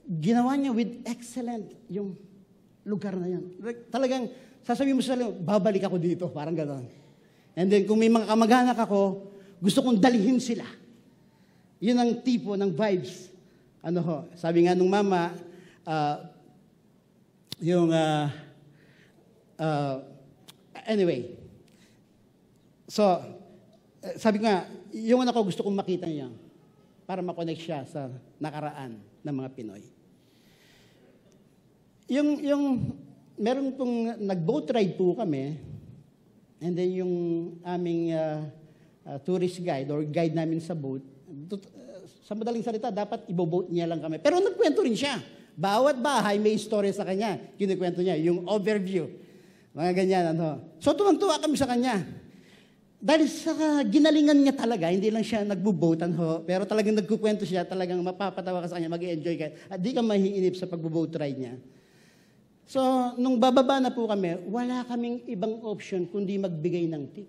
ginawa niya with excellent yung lugar na yan. Talagang, sasabihin mo sa sarili, babalik ako dito, parang gano'n. And then, kung may mga kamag-anak ako, gusto kong dalhin sila. Yun ang tipo ng vibes. Ano ho, sabi nga nung mama, anyway. So, sabi nga, yung anak ko gusto kong makita niya para makonect siya sa nakaraan ng mga Pinoy. Meron pong nag-boat ride po kami, and then yung aming tourist guide or guide namin sa boat, sa madaling salita, dapat ibo-boat niya lang kami. Pero nagkwento rin siya. Bawat bahay may istorya sa kanya. Kinikwento niya, yung overview. Mga ganyan, ano. So tuwang-tuwa kami sa kanya. Dahil sa ginalingan niya talaga, hindi lang siya nagbo-boatan ho, pero talagang nagkukwento siya, talagang mapapatawa ka sa kanya, mag-enjoy ka. At di ka mahiinip sa pagbo-boat ride niya. So, nung bababa na po kami, wala kaming ibang option kundi magbigay ng tip.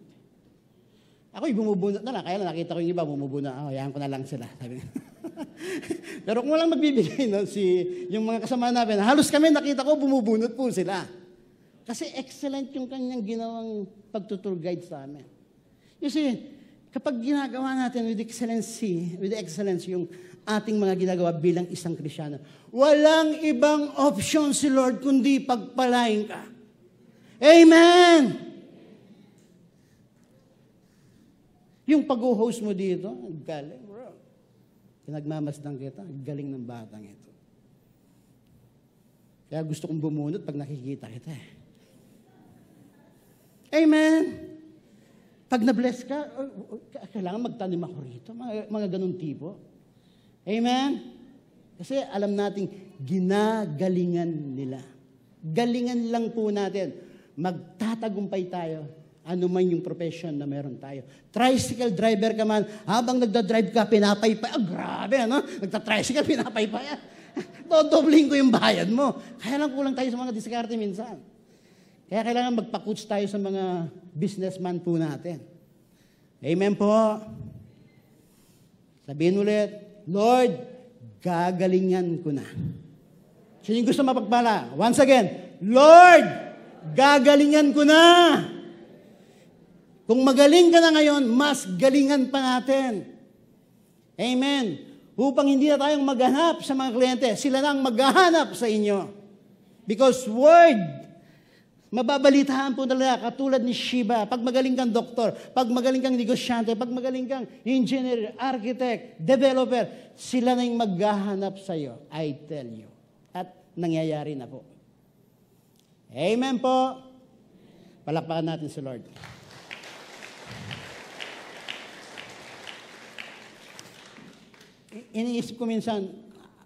Ako'y bumubunot na lang. Kaya lang nakita ko yung iba, bumubunot. Hayaan ko na lang sila. Sabi. Pero kung walang magbibigay, no, yung mga kasama namin, halos kami nakita ko, bumubunot po sila. Kasi excellent yung kanyang ginawang pagtutour guide sa amin. You see, kapag ginagawa natin with excellence yung ating mga ginagawa bilang isang Kristiyano, walang ibang option si Lord kundi pagpalain ka. Amen! Yung pag-host mo dito, galing, bro. Pinagmamasdan kita, galing ng batang ito. Kaya gusto kong bumunot pag nakikita kita eh. Amen! Pag na-bless ka, kailangan magtanim ako rito. Mga ganun tipo. Amen? Kasi alam nating ginagalingan nila. Galingan lang po natin. Magtatagumpay tayo. Ano man yung profession na meron tayo. Tricycle driver ka man, habang nagdadrive ka, pinapaypay. Grabe, ano? Nagta-tricycle, pinapaypay. Dodoblin ko yung bayad mo. Kaya lang kulang tayo sa mga diskarte minsan. Kaya kailangan magpa-coach tayo sa mga businessman po natin. Amen po. Sabihin ulit, Lord, gagalingan ko na. Sino yung gusto mapagpala? Once again, Lord, gagalingan ko na. Kung magaling ka na ngayon, mas galingan pa natin. Amen. Upang hindi na tayong maghanap sa mga kliyente, sila na ang maghahanap sa inyo. Because word, mababalitaan po talaga, katulad ni Shiba, pag magaling kang doktor, pag magaling kang negosyante, pag magaling kang engineer, architect, developer, sila na yung maghahanap sa iyo. I tell you. At nangyayari na po. Amen po. Palakpakan natin si Lord. iniisip ko minsan,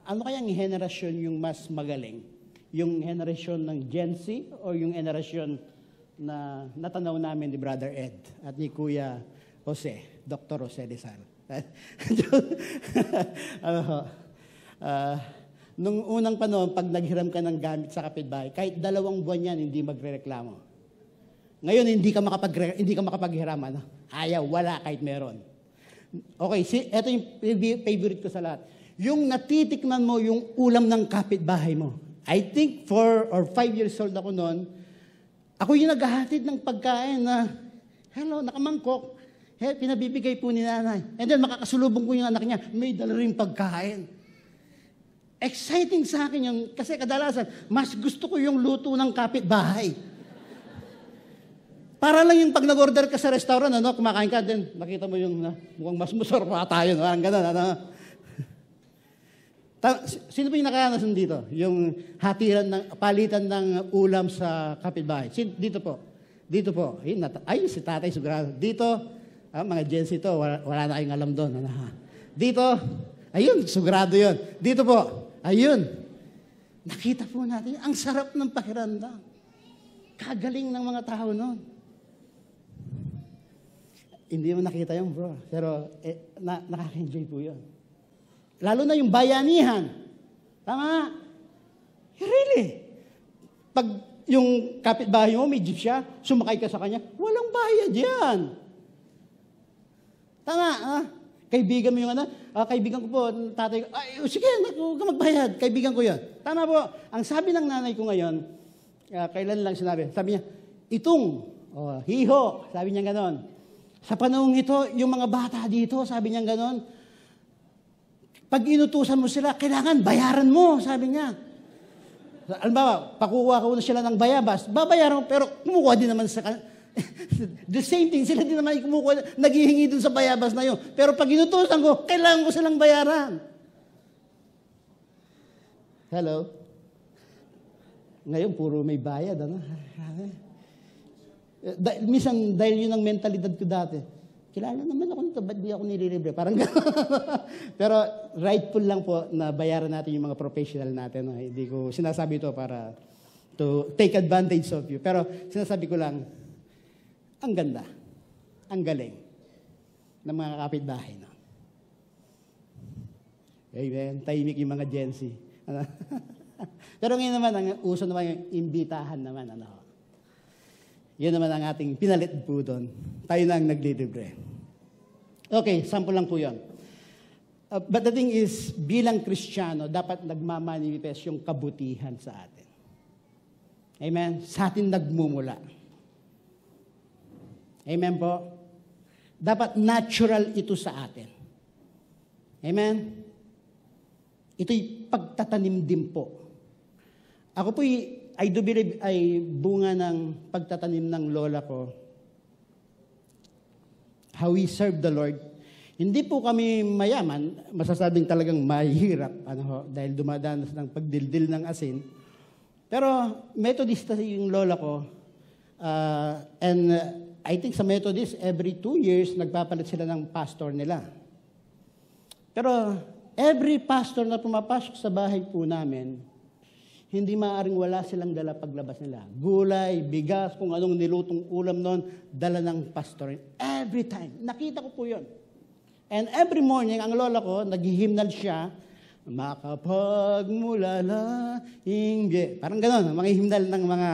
ano kayang henerasyon yung mas magaling? Yung henerasyon ng Gen Z o yung henerasyon na natanaw namin ni Brother Ed at ni Kuya Jose, Dr. Jose Rizal. Ano ho? Nung unang panahon, pag naghiram ka ng gamit sa kapitbahay, kahit 2 buwan yan, hindi magrereklamo. Ngayon, hindi ka makapaghiram. Ano? Ayaw, wala kahit meron. Okay, ito yung favorite ko sa lahat. Yung natitikman mo yung ulam ng kapitbahay mo. I think 4 or 5 years old ako noon, ako yung naghahatid ng pagkain na, hello, nakamangkok. Pinabibigay po ni nanay. And then makakasulubong ko yung anak niya, may dala rin pagkain. Exciting sa akin yun, kasi kadalasan, mas gusto ko yung luto ng kapitbahay. Para lang yung pag nag-order ka sa restaurant, ano, kumakain ka din, nakita mo yung mukhang mas masarap pa tayo, no? Parang ganun, ano. Sino po yung nakayanasan dito? Yung hatiran ng, palitan ng ulam sa kapitbahay. Dito po. Dito po. Ay, si tatay sigurado. Dito, mga Gen Z to, wala na kayong alam doon. Ano, ha? Dito, ayun, sigurado yun. Dito po, ayun. Nakita po natin, ang sarap ng pakiramdam. Kagaling ng mga tao noon. Hindi mo nakita yun, bro. Pero nakaka-enjoy po yun. Lalo na yung bayanihan. Tama? Really? Pag yung kapitbahay mo, may jeep siya, sumakay ka sa kanya, walang bayad yan. Tama, kaibigan mo yung kaibigan ko po, tatay ko, ay, sige, huwag ka magbayad, kaibigan ko yun. Tama po. Ang sabi ng nanay ko ngayon, kailan lang sabi niya, itong, hiho, sabi niya ganon. Sa panahong ito, yung mga bata dito, sabi niya ganon, pag inutusan mo sila, kailangan bayaran mo, sabi niya. Alam ba, pakuha ko na sila ng bayabas, babayaran mo, pero kumukuha din naman sa the same thing, sila din naman kumukuha, naghihingi dun sa bayabas na yun. Pero pag inutusan ko, kailangan ko silang bayaran. Hello? Ngayon, puro may bayad, ano? Minsan, dahil yun ang mentalidad ko dati, kilala naman ako nito, ba't di ako nililibre? Parang gano'n. Pero rightful lang po na bayaran natin yung mga professional natin. No? Hindi ko sinasabi ito para to take advantage of you. Pero sinasabi ko lang, ang ganda, ang galing ng mga kapitbahay. No? Amen. Tahimik yung mga Gen Z. Pero ngayon naman, ang uso naman yung imbitahan naman. Ano? Yun naman ang ating pinalit po doon. Tayo na ang naglilibre. Okay, sample lang po yun. But the thing is, bilang Kristiyano, dapat nagmamanifest yung kabutihan sa atin. Amen? Sa atin nagmumula. Amen po? Dapat natural ito sa atin. Amen? Ito'y pagtatanim din po. Ako po'y I do believe ay bunga ng pagtatanim ng lola ko. How we serve the Lord. Hindi po kami mayaman, masasabing talagang mahirap, dahil dumadanas ng pagdildil ng asin. Pero Methodista yung lola ko, and I think sa Methodist, every 2 years, nagpapalit sila ng pastor nila. Pero every pastor na pumapasok sa bahay po namin, hindi maaaring wala silang dala paglabas nila. Gulay, bigas, kung anong nilutong ulam noon, dala ng pastor. Every time. Nakita ko po yun. And every morning, ang lola ko, naghihimnal siya, makapagmulala, hindi. Parang gano'n, mga himnal ng mga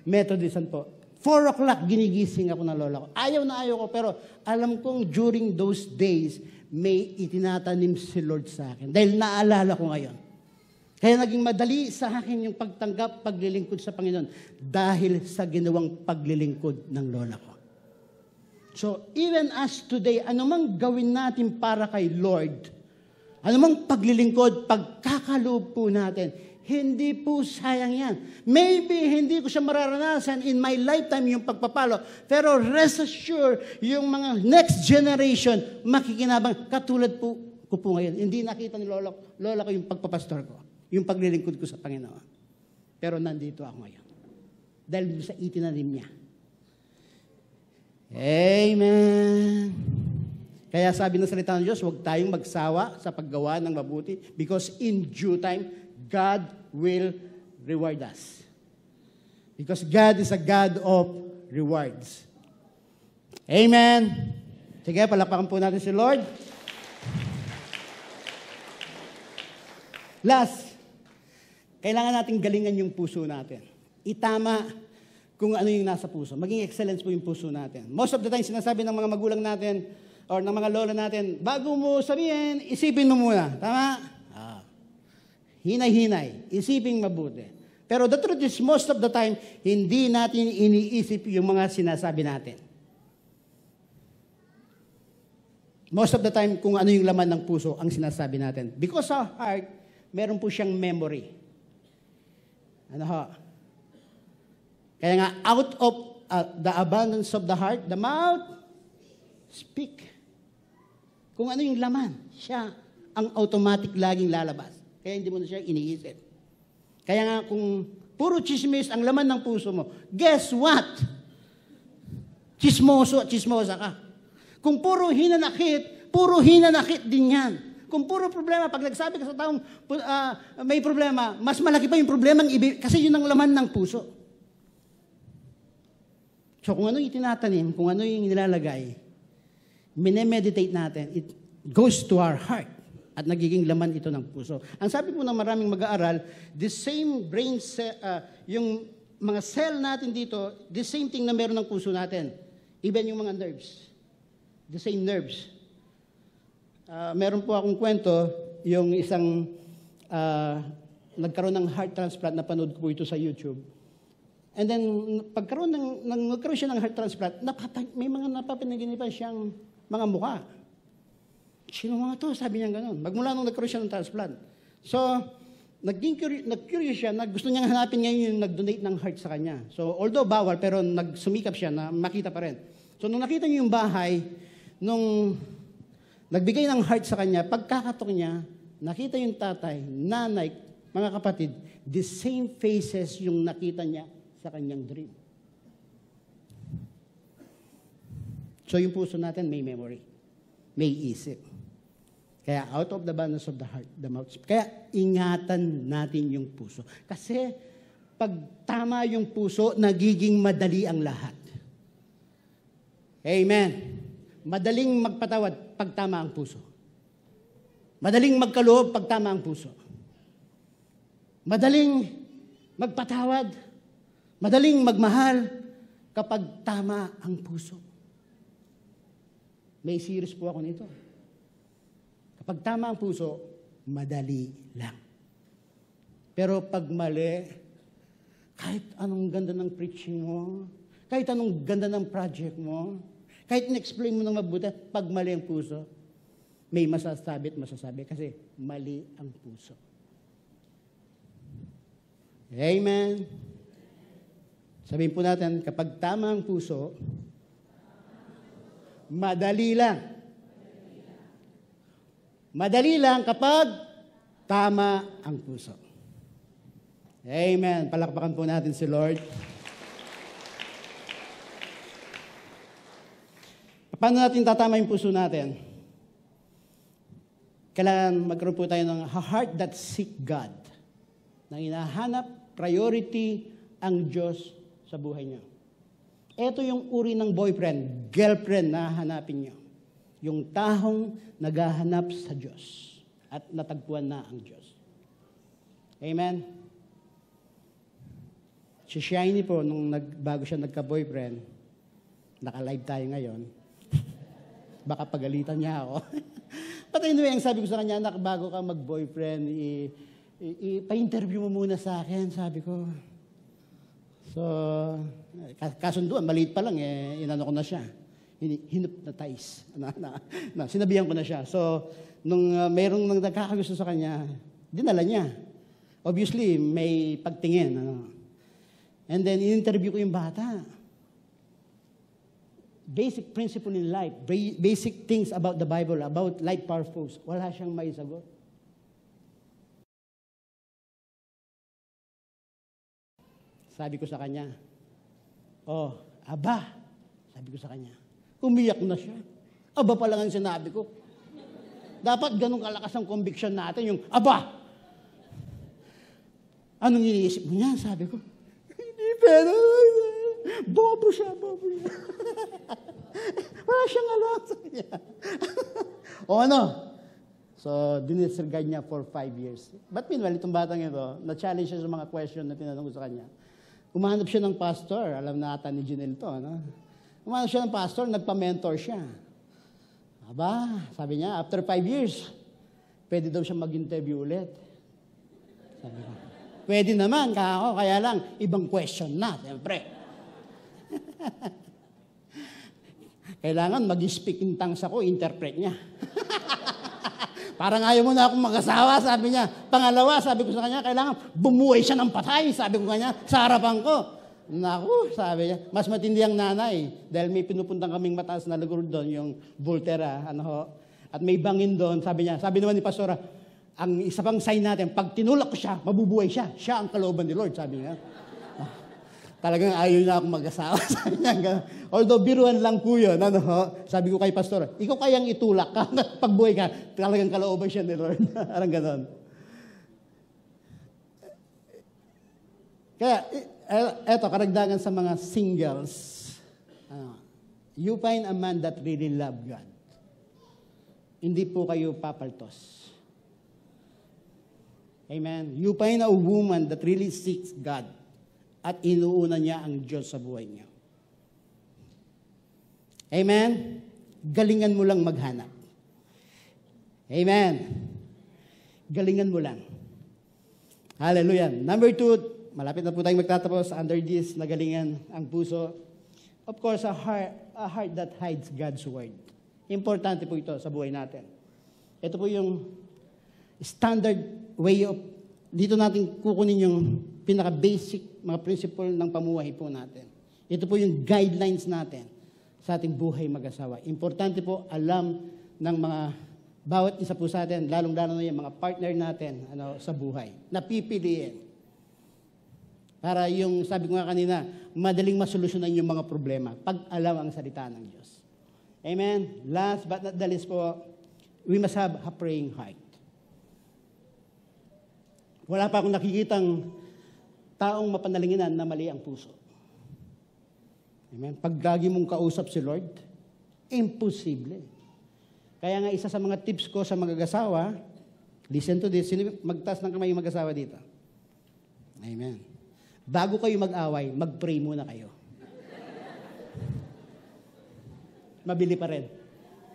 Methodisan po. 4 o'clock, ginigising ako ng lola ko. Ayaw na ayaw ko, pero alam kong during those days, may itinatanim si Lord sa akin. Dahil naalala ko ngayon. Kaya naging madali sa akin yung pagtanggap, paglilingkod sa Panginoon dahil sa ginawang paglilingkod ng lola ko. So, even as today, anumang gawin natin para kay Lord, anumang paglilingkod, pagkakaloob po natin, hindi po sayang yan. Maybe hindi ko siya mararanasan in my lifetime yung pagpapalo, pero rest assured, yung mga next generation, makikinabang katulad po ko po ngayon. Hindi nakita ni lola ko yung pagpapastor ko. Yung paglilingkod ko sa Panginoon. Pero nandito ako ngayon. Dahil sa itinanim niya. Amen. Kaya sabi ng salita ng Diyos, huwag tayong magsawa sa paggawa ng mabuti because in due time, God will reward us. Because God is a God of rewards. Amen. Sige, palakpakan po natin si Lord. Last, kailangan natin galingan yung puso natin. Itama kung ano yung nasa puso. Maging excellence po yung puso natin. Most of the time, sinasabi ng mga magulang natin or ng mga lola natin, bago mo sabihin, isipin mo muna. Tama? Hinay-hinay. Isipin mabuti. Pero the truth is, most of the time, hindi natin iniisip yung mga sinasabi natin. Most of the time, kung ano yung laman ng puso ang sinasabi natin. Because our heart, meron po siyang memory. Ano ho? Kaya nga, out of the abundance of the heart, the mouth speak. Kung ano yung laman, siya ang automatic laging lalabas. Kaya hindi mo na siya iniisip. Kaya nga, kung puro chismis ang laman ng puso mo, guess what? Chismoso at chismosa ka. Kung puro hinanakit din yan. Kung puro problema, pag nagsabi ka sa taong may problema, mas malaki pa yung problemang kasi yun ang laman ng puso. So kung ano yung itinatanim, kung ano yung nilalagay, minemeditate natin, it goes to our heart at nagiging laman ito ng puso. Ang sabi po ng maraming mag-aaral, the same brain cell, yung mga cell natin dito, the same thing na meron ng puso natin. Even yung mga nerves. The same nerves. Meron po akong kwento, yung isang nagkaroon ng heart transplant, napanood ko po ito sa YouTube. And then, nagkaroon siya ng heart transplant, may mga napapanaginipan siyang mga mukha. Sino mga to? Sabi niya gano'n. Magmula nung nagkaroon siya ng transplant. So, nag-curious siya, gusto niyang hanapin ngayon yung nag-donate ng heart sa kanya. So, although bawal, pero nagsumikap siya na makita pa rin. So, nung nakita niyo yung bahay, nung nagbigay ng heart sa kanya, pagkakatok niya, nakita yung tatay, nanay, mga kapatid, the same faces yung nakita niya sa kanyang dream. So, yung puso natin may memory. May isip. Kaya out of the abundance of the heart, the mouth. Kaya ingatan natin yung puso. Kasi pag tama yung puso, nagiging madali ang lahat. Amen. Madaling magpatawad pag tama ang puso. Madaling magkaloob pag tama ang puso. Madaling magpatawad. Madaling magmahal kapag tama ang puso. May series po ako nito. Kapag tama ang puso, madali lang. Pero pag mali, kahit anong ganda ng preaching mo, kahit anong ganda ng project mo, kahit in-explain mo ng mabuti, pag mali ang puso, may masasabi at masasabi kasi mali ang puso. Amen. Sabihin po natin, kapag tama ang puso, madali lang. Madali lang kapag tama ang puso. Amen. Palakpakan po natin si Lord. Paano natin tatama yung puso natin? Kailangan magkaroon po tayo ng heart that seek God. Nang hinahanap, priority ang Diyos sa buhay niyo. Ito yung uri ng boyfriend, girlfriend na hanapin niyo. Yung tahong naghahanap sa Diyos at natagpuan na ang Diyos. Amen? Si Shiny po, bago siya nagka-boyfriend, naka-live tayo ngayon, baka pagalitan niya ako. But anyway, ang sabi ko sa kanya, anak, bago ka mag-boyfriend, pa-interview mo muna sa akin, sabi ko. So, kasunduan, maliit pa lang, inano ko na siya. Hinupnotize. Sinabihan ko na siya. So, nung mayroong nagkakagusto sa kanya, dinala niya. Obviously, may pagtingin. And then, in-interview ko yung bata. Basic principle in life, basic things about the Bible, about life purpose, wala siyang maisagot. Sabi ko sa kanya, aba, sabi ko sa kanya, umiyak na siya. Aba pa lang ang sinabi ko. Dapat ganun kalakas ang conviction natin, yung aba. Anong iniisip mo niya? Sabi ko, hindi pero, bobo siya. Wala siyang alam. Sabi niya. O ano? So, dinisregard niya for 5 years. But meanwhile, itong batang ito, na-challenge siya sa mga question na tinanong ko sa kanya. Umahanap siya ng pastor. Alam na ata ni Janelle to, ano? Umahanap siya ng pastor, nagpa-mentor siya. Aba, sabi niya, after 5 years, pwede daw siya mag-interview ulit. Sabi ko, pwede naman, kaya lang, ibang question na, siyempre. Kailangan mag-speak in tongues ako, interpret niya. Parang ayaw mo na akong mag-asawa, sabi niya. Pangalawa, sabi ko sa kanya, kailangan bumuhay siya ng patay, sabi ko kanya, sa harapan ko. Naku, sabi niya, mas matindi ang nanay. Dahil may pinupuntang kaming mataas na lugar doon, yung Volterra, at may bangin doon, sabi niya. Sabi naman ni Pastora, ang isa pang sign natin, pag tinulak ko siya, mabubuhay siya. Siya ang kalooban ni Lord, sabi niya. Talagang ayaw na akong mag-asawa, sabi niya. Although biruan lang po yun, sabi ko kay Pastora, ikaw kayang itulak ka, pagbuhay ka, talagang kalooban siya ni Lord. Parang ganon. Kaya, eto, karagdagan sa mga singles, you find a man that really love God. Hindi po kayo papaltos. Amen. You find a woman that really seeks God at inuuna niya ang Diyos sa buhay niya. Amen. Galingan mo lang maghanap. Amen. Galingan mo lang. Hallelujah. Number 2, malapit na po tayong magtatapos under this na galingan ang puso. Of course, a heart that hides God's word. Importante po ito sa buhay natin. Ito po yung standard way of, dito natin kukunin yung pinaka-basic mga principle ng pamuhay po natin. Ito po yung guidelines natin sa ating buhay mag-asawa. Importante po alam ng mga bawat isa po sa atin, lalong-lalo na yung mga partner natin sa buhay, na pipiliin. Para yung, sabi ko nga kanina, madaling masolusyonan yung mga problema pag alam ang salita ng Diyos. Amen? Last but not the least po, we must have a praying heart. Wala pa akong nakikitang taong mapanalinginan na mali ang puso. Amen? Pag lagi mong kausap si Lord, imposible. Kaya nga isa sa mga tips ko sa mag-asawa, listen to this, magtaas ng kamay yung mag-asawa dito. Amen. Bago kayo mag-away, mag-pray muna kayo. Mabili pa rin.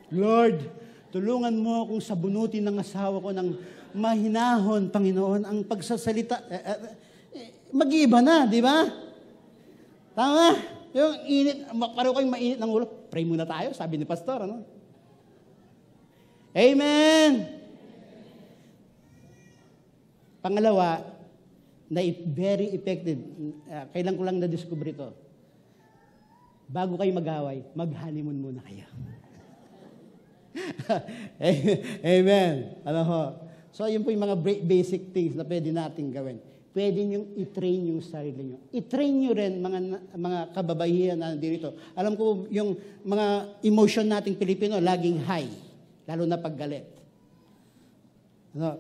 Lord, tulungan mo akong sabunutin ng asawa ko ng mahinahon, Panginoon, ang pagsasalita. Mag-iiba na, di ba? Tama? Yung init, pareho kayong mainit ng ulo. Pray muna tayo, sabi ni Pastor, ano? Amen! Pangalawa, na very effective, kailan ko lang na-discover ito. Bago kayo mag-away, mag-honeymoon muna kayo. Amen. So, yun po yung mga basic things na pwede natin gawin. Pwede niyong i-train yung sarili niyo. I-train niyo rin mga kababaihan na nandito. Alam ko, yung mga emotion nating Pilipino, laging high. Lalo na paggalit.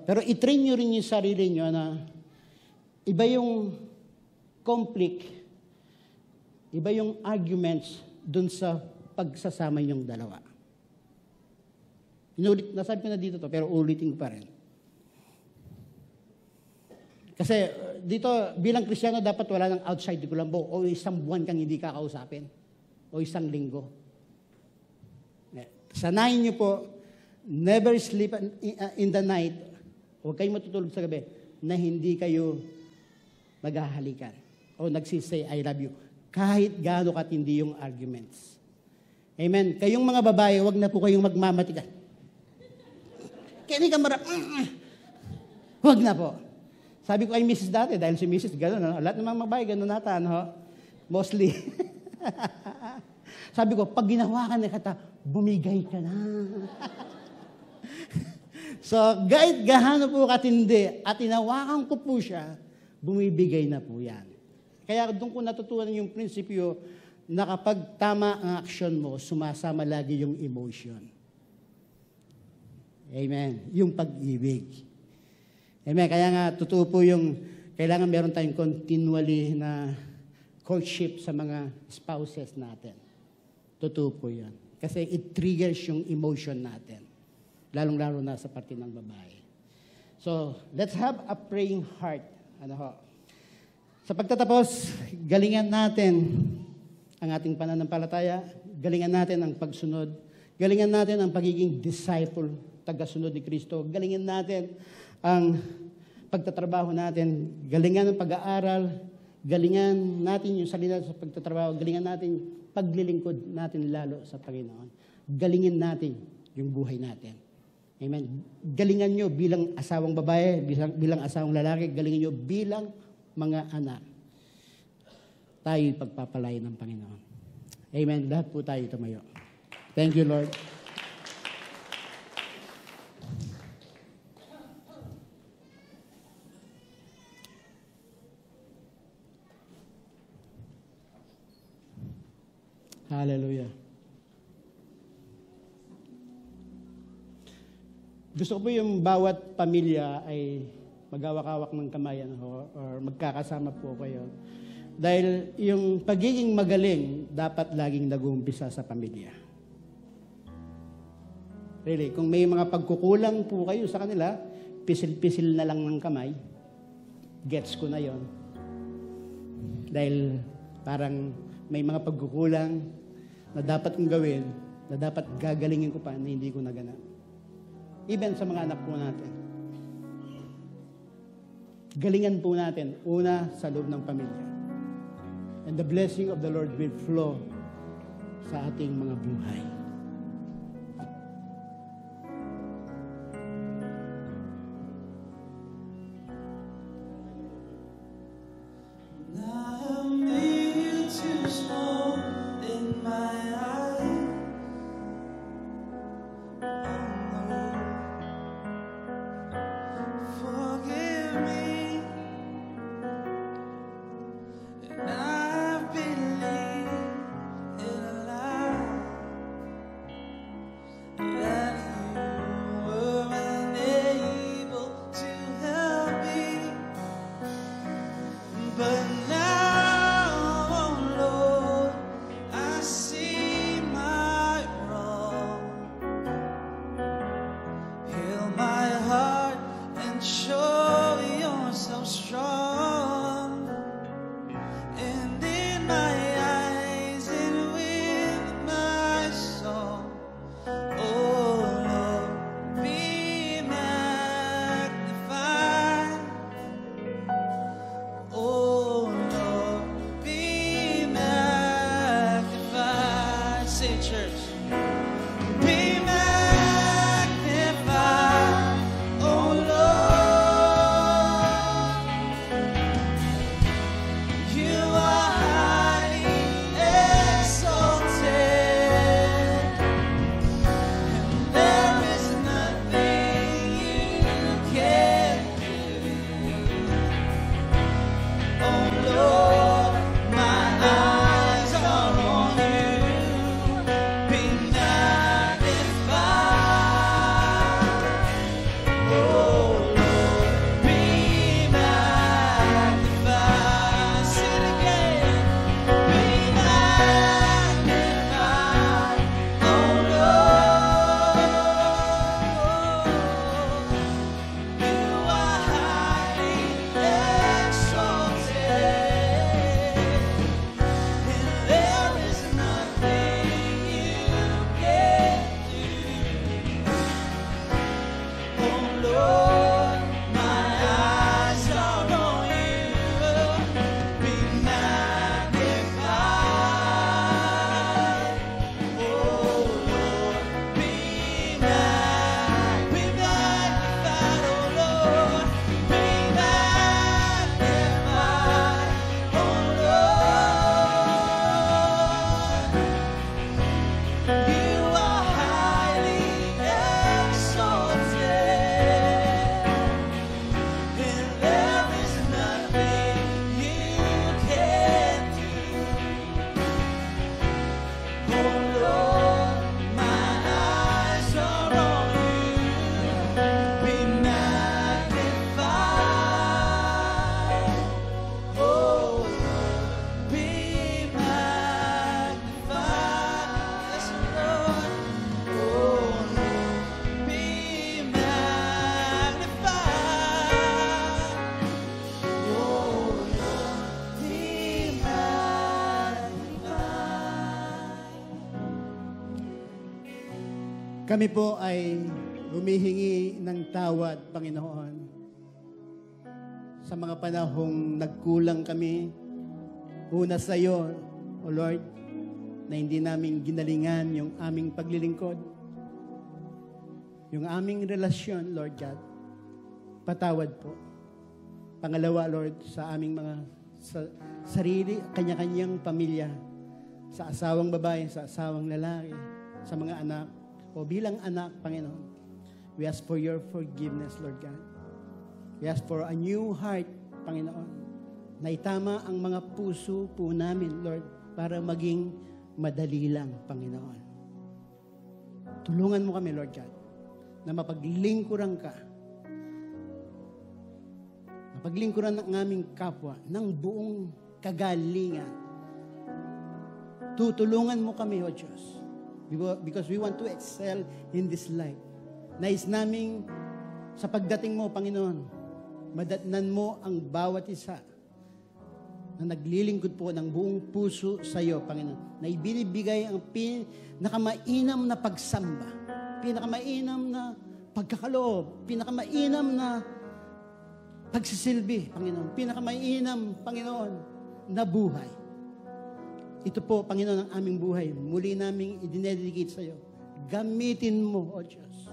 Pero i-train niyo rin yung sarili niyo na iba yung conflict, iba yung arguments dun sa pagsasama niyong dalawa. Nasabi ko na dito to, pero ulitin ko pa rin. Kasi dito, bilang Kristiyano, dapat wala nang outside the Colombo o isang buwan kang hindi kakausapin o isang linggo. Sanayin niyo po, never sleep in the night, huwag kayong matutulog sa gabi, na hindi kayo maghahalikan o nagsisay, I love you, kahit gaano katindi yung arguments. Amen. Kayong mga babae, huwag na po kayong magmamatikan. Kaya hindi ka huwag na po. Sabi ko kay Mrs. dati, dahil si Mrs. gano'n, lahat ng mga babae, gano'n nata, mostly. Sabi ko, pag ginawa ka na kata, bumigay ka na. So, kahit gaano po katindi, at inawakan ko po siya, bumibigay na po yan. Kaya doon ko natutunan yung prinsipyo na kapag tama ang aksyon mo, sumasama lagi yung emotion. Amen. Yung pag-ibig. Amen. Kaya nga, totoo po yung kailangan meron tayong continually na courtship sa mga spouses natin. Totoo po yun. Kasi it triggers yung emotion natin. Lalong-lalo na sa parte ng babae. So, let's have a praying heart. Ano ho? Sa pagtatapos, galingan natin ang ating pananampalataya, galingan natin ang pagsunod, galingan natin ang pagiging disciple, tagasunod ni Kristo, galingan natin ang pagtatrabaho natin, galingan ang pag-aaral, galingan natin yung salita sa pagtatrabaho, galingan natin paglilingkod natin lalo sa Panginoon. Galingin natin yung buhay natin. Amen. Galingan nyo bilang asawang babae, bilang asawang lalaki, galingan nyo bilang mga anak. Tayo'y pagpapalay ng Panginoon. Amen. Lahat po tayo tumayo. Thank you, Lord. Hallelujah. Gusto ko po yung bawat pamilya ay magawak-awak ng kamay or magkakasama po kayo. Dahil yung pagiging magaling dapat laging nag-uumpisa sa pamilya. Really, kung may mga pagkukulang po kayo sa kanila, pisil-pisil na lang ng kamay, gets ko na yon. Dahil parang may mga pagkukulang na dapat kong gawin, na dapat gagalingin ko pa na hindi ko nagana. Even sa mga anak po natin. Galingan po natin, una sa loob ng pamilya. And the blessing of the Lord will flow sa ating mga buhay. Be now. Kami po ay humihingi ng tawad, Panginoon, sa mga panahong nagkulang kami. Una sa iyo, O Lord, na hindi namin ginalingan yung aming paglilingkod, yung aming relasyon, Lord God. Patawad po. Pangalawa, Lord, sa aming mga sarili, kanya-kanyang pamilya, sa asawang babae, sa asawang lalaki, sa mga anak, o bilang anak, Panginoon. We ask for your forgiveness, Lord God. We ask for a new heart, Panginoon, na itama ang mga puso po namin, Lord, para maging madali lang, Panginoon. Tulungan mo kami, Lord God, na mapaglingkuran ka, mapaglingkuran ng aming kapwa ng buong kagalingan. Tutulungan mo kami, O Diyos, because we want to excel in this life. Nais naming sa pagdating mo, Panginoon, madatnan mo ang bawat isa na naglilingkod po ng buong puso sa iyo, Panginoon, na ibinibigay ang pinakamainam na pagsamba, pinakamainam na pagkakaloob, pinakamainam na pagsisilbi, Panginoon, pinakamainam, Panginoon, na buhay. Ito po, Panginoon, ang aming buhay. Muli naming idinededicate sa iyo. Gamitin mo, O Diyos.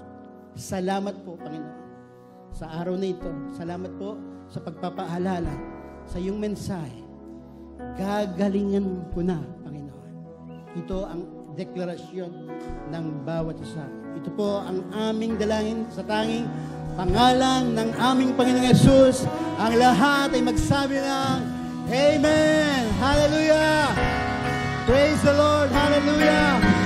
Salamat po, Panginoon, sa araw na ito. Salamat po sa pagpapaalala sa iyong mensahe. Gagalingan ko na, Panginoon. Ito ang deklarasyon ng bawat isa. Ito po ang aming dalangin sa tanging pangalan ng aming Panginoong Yesus. Ang lahat ay magsabi ng Amen! Hallelujah! Praise the Lord! Hallelujah!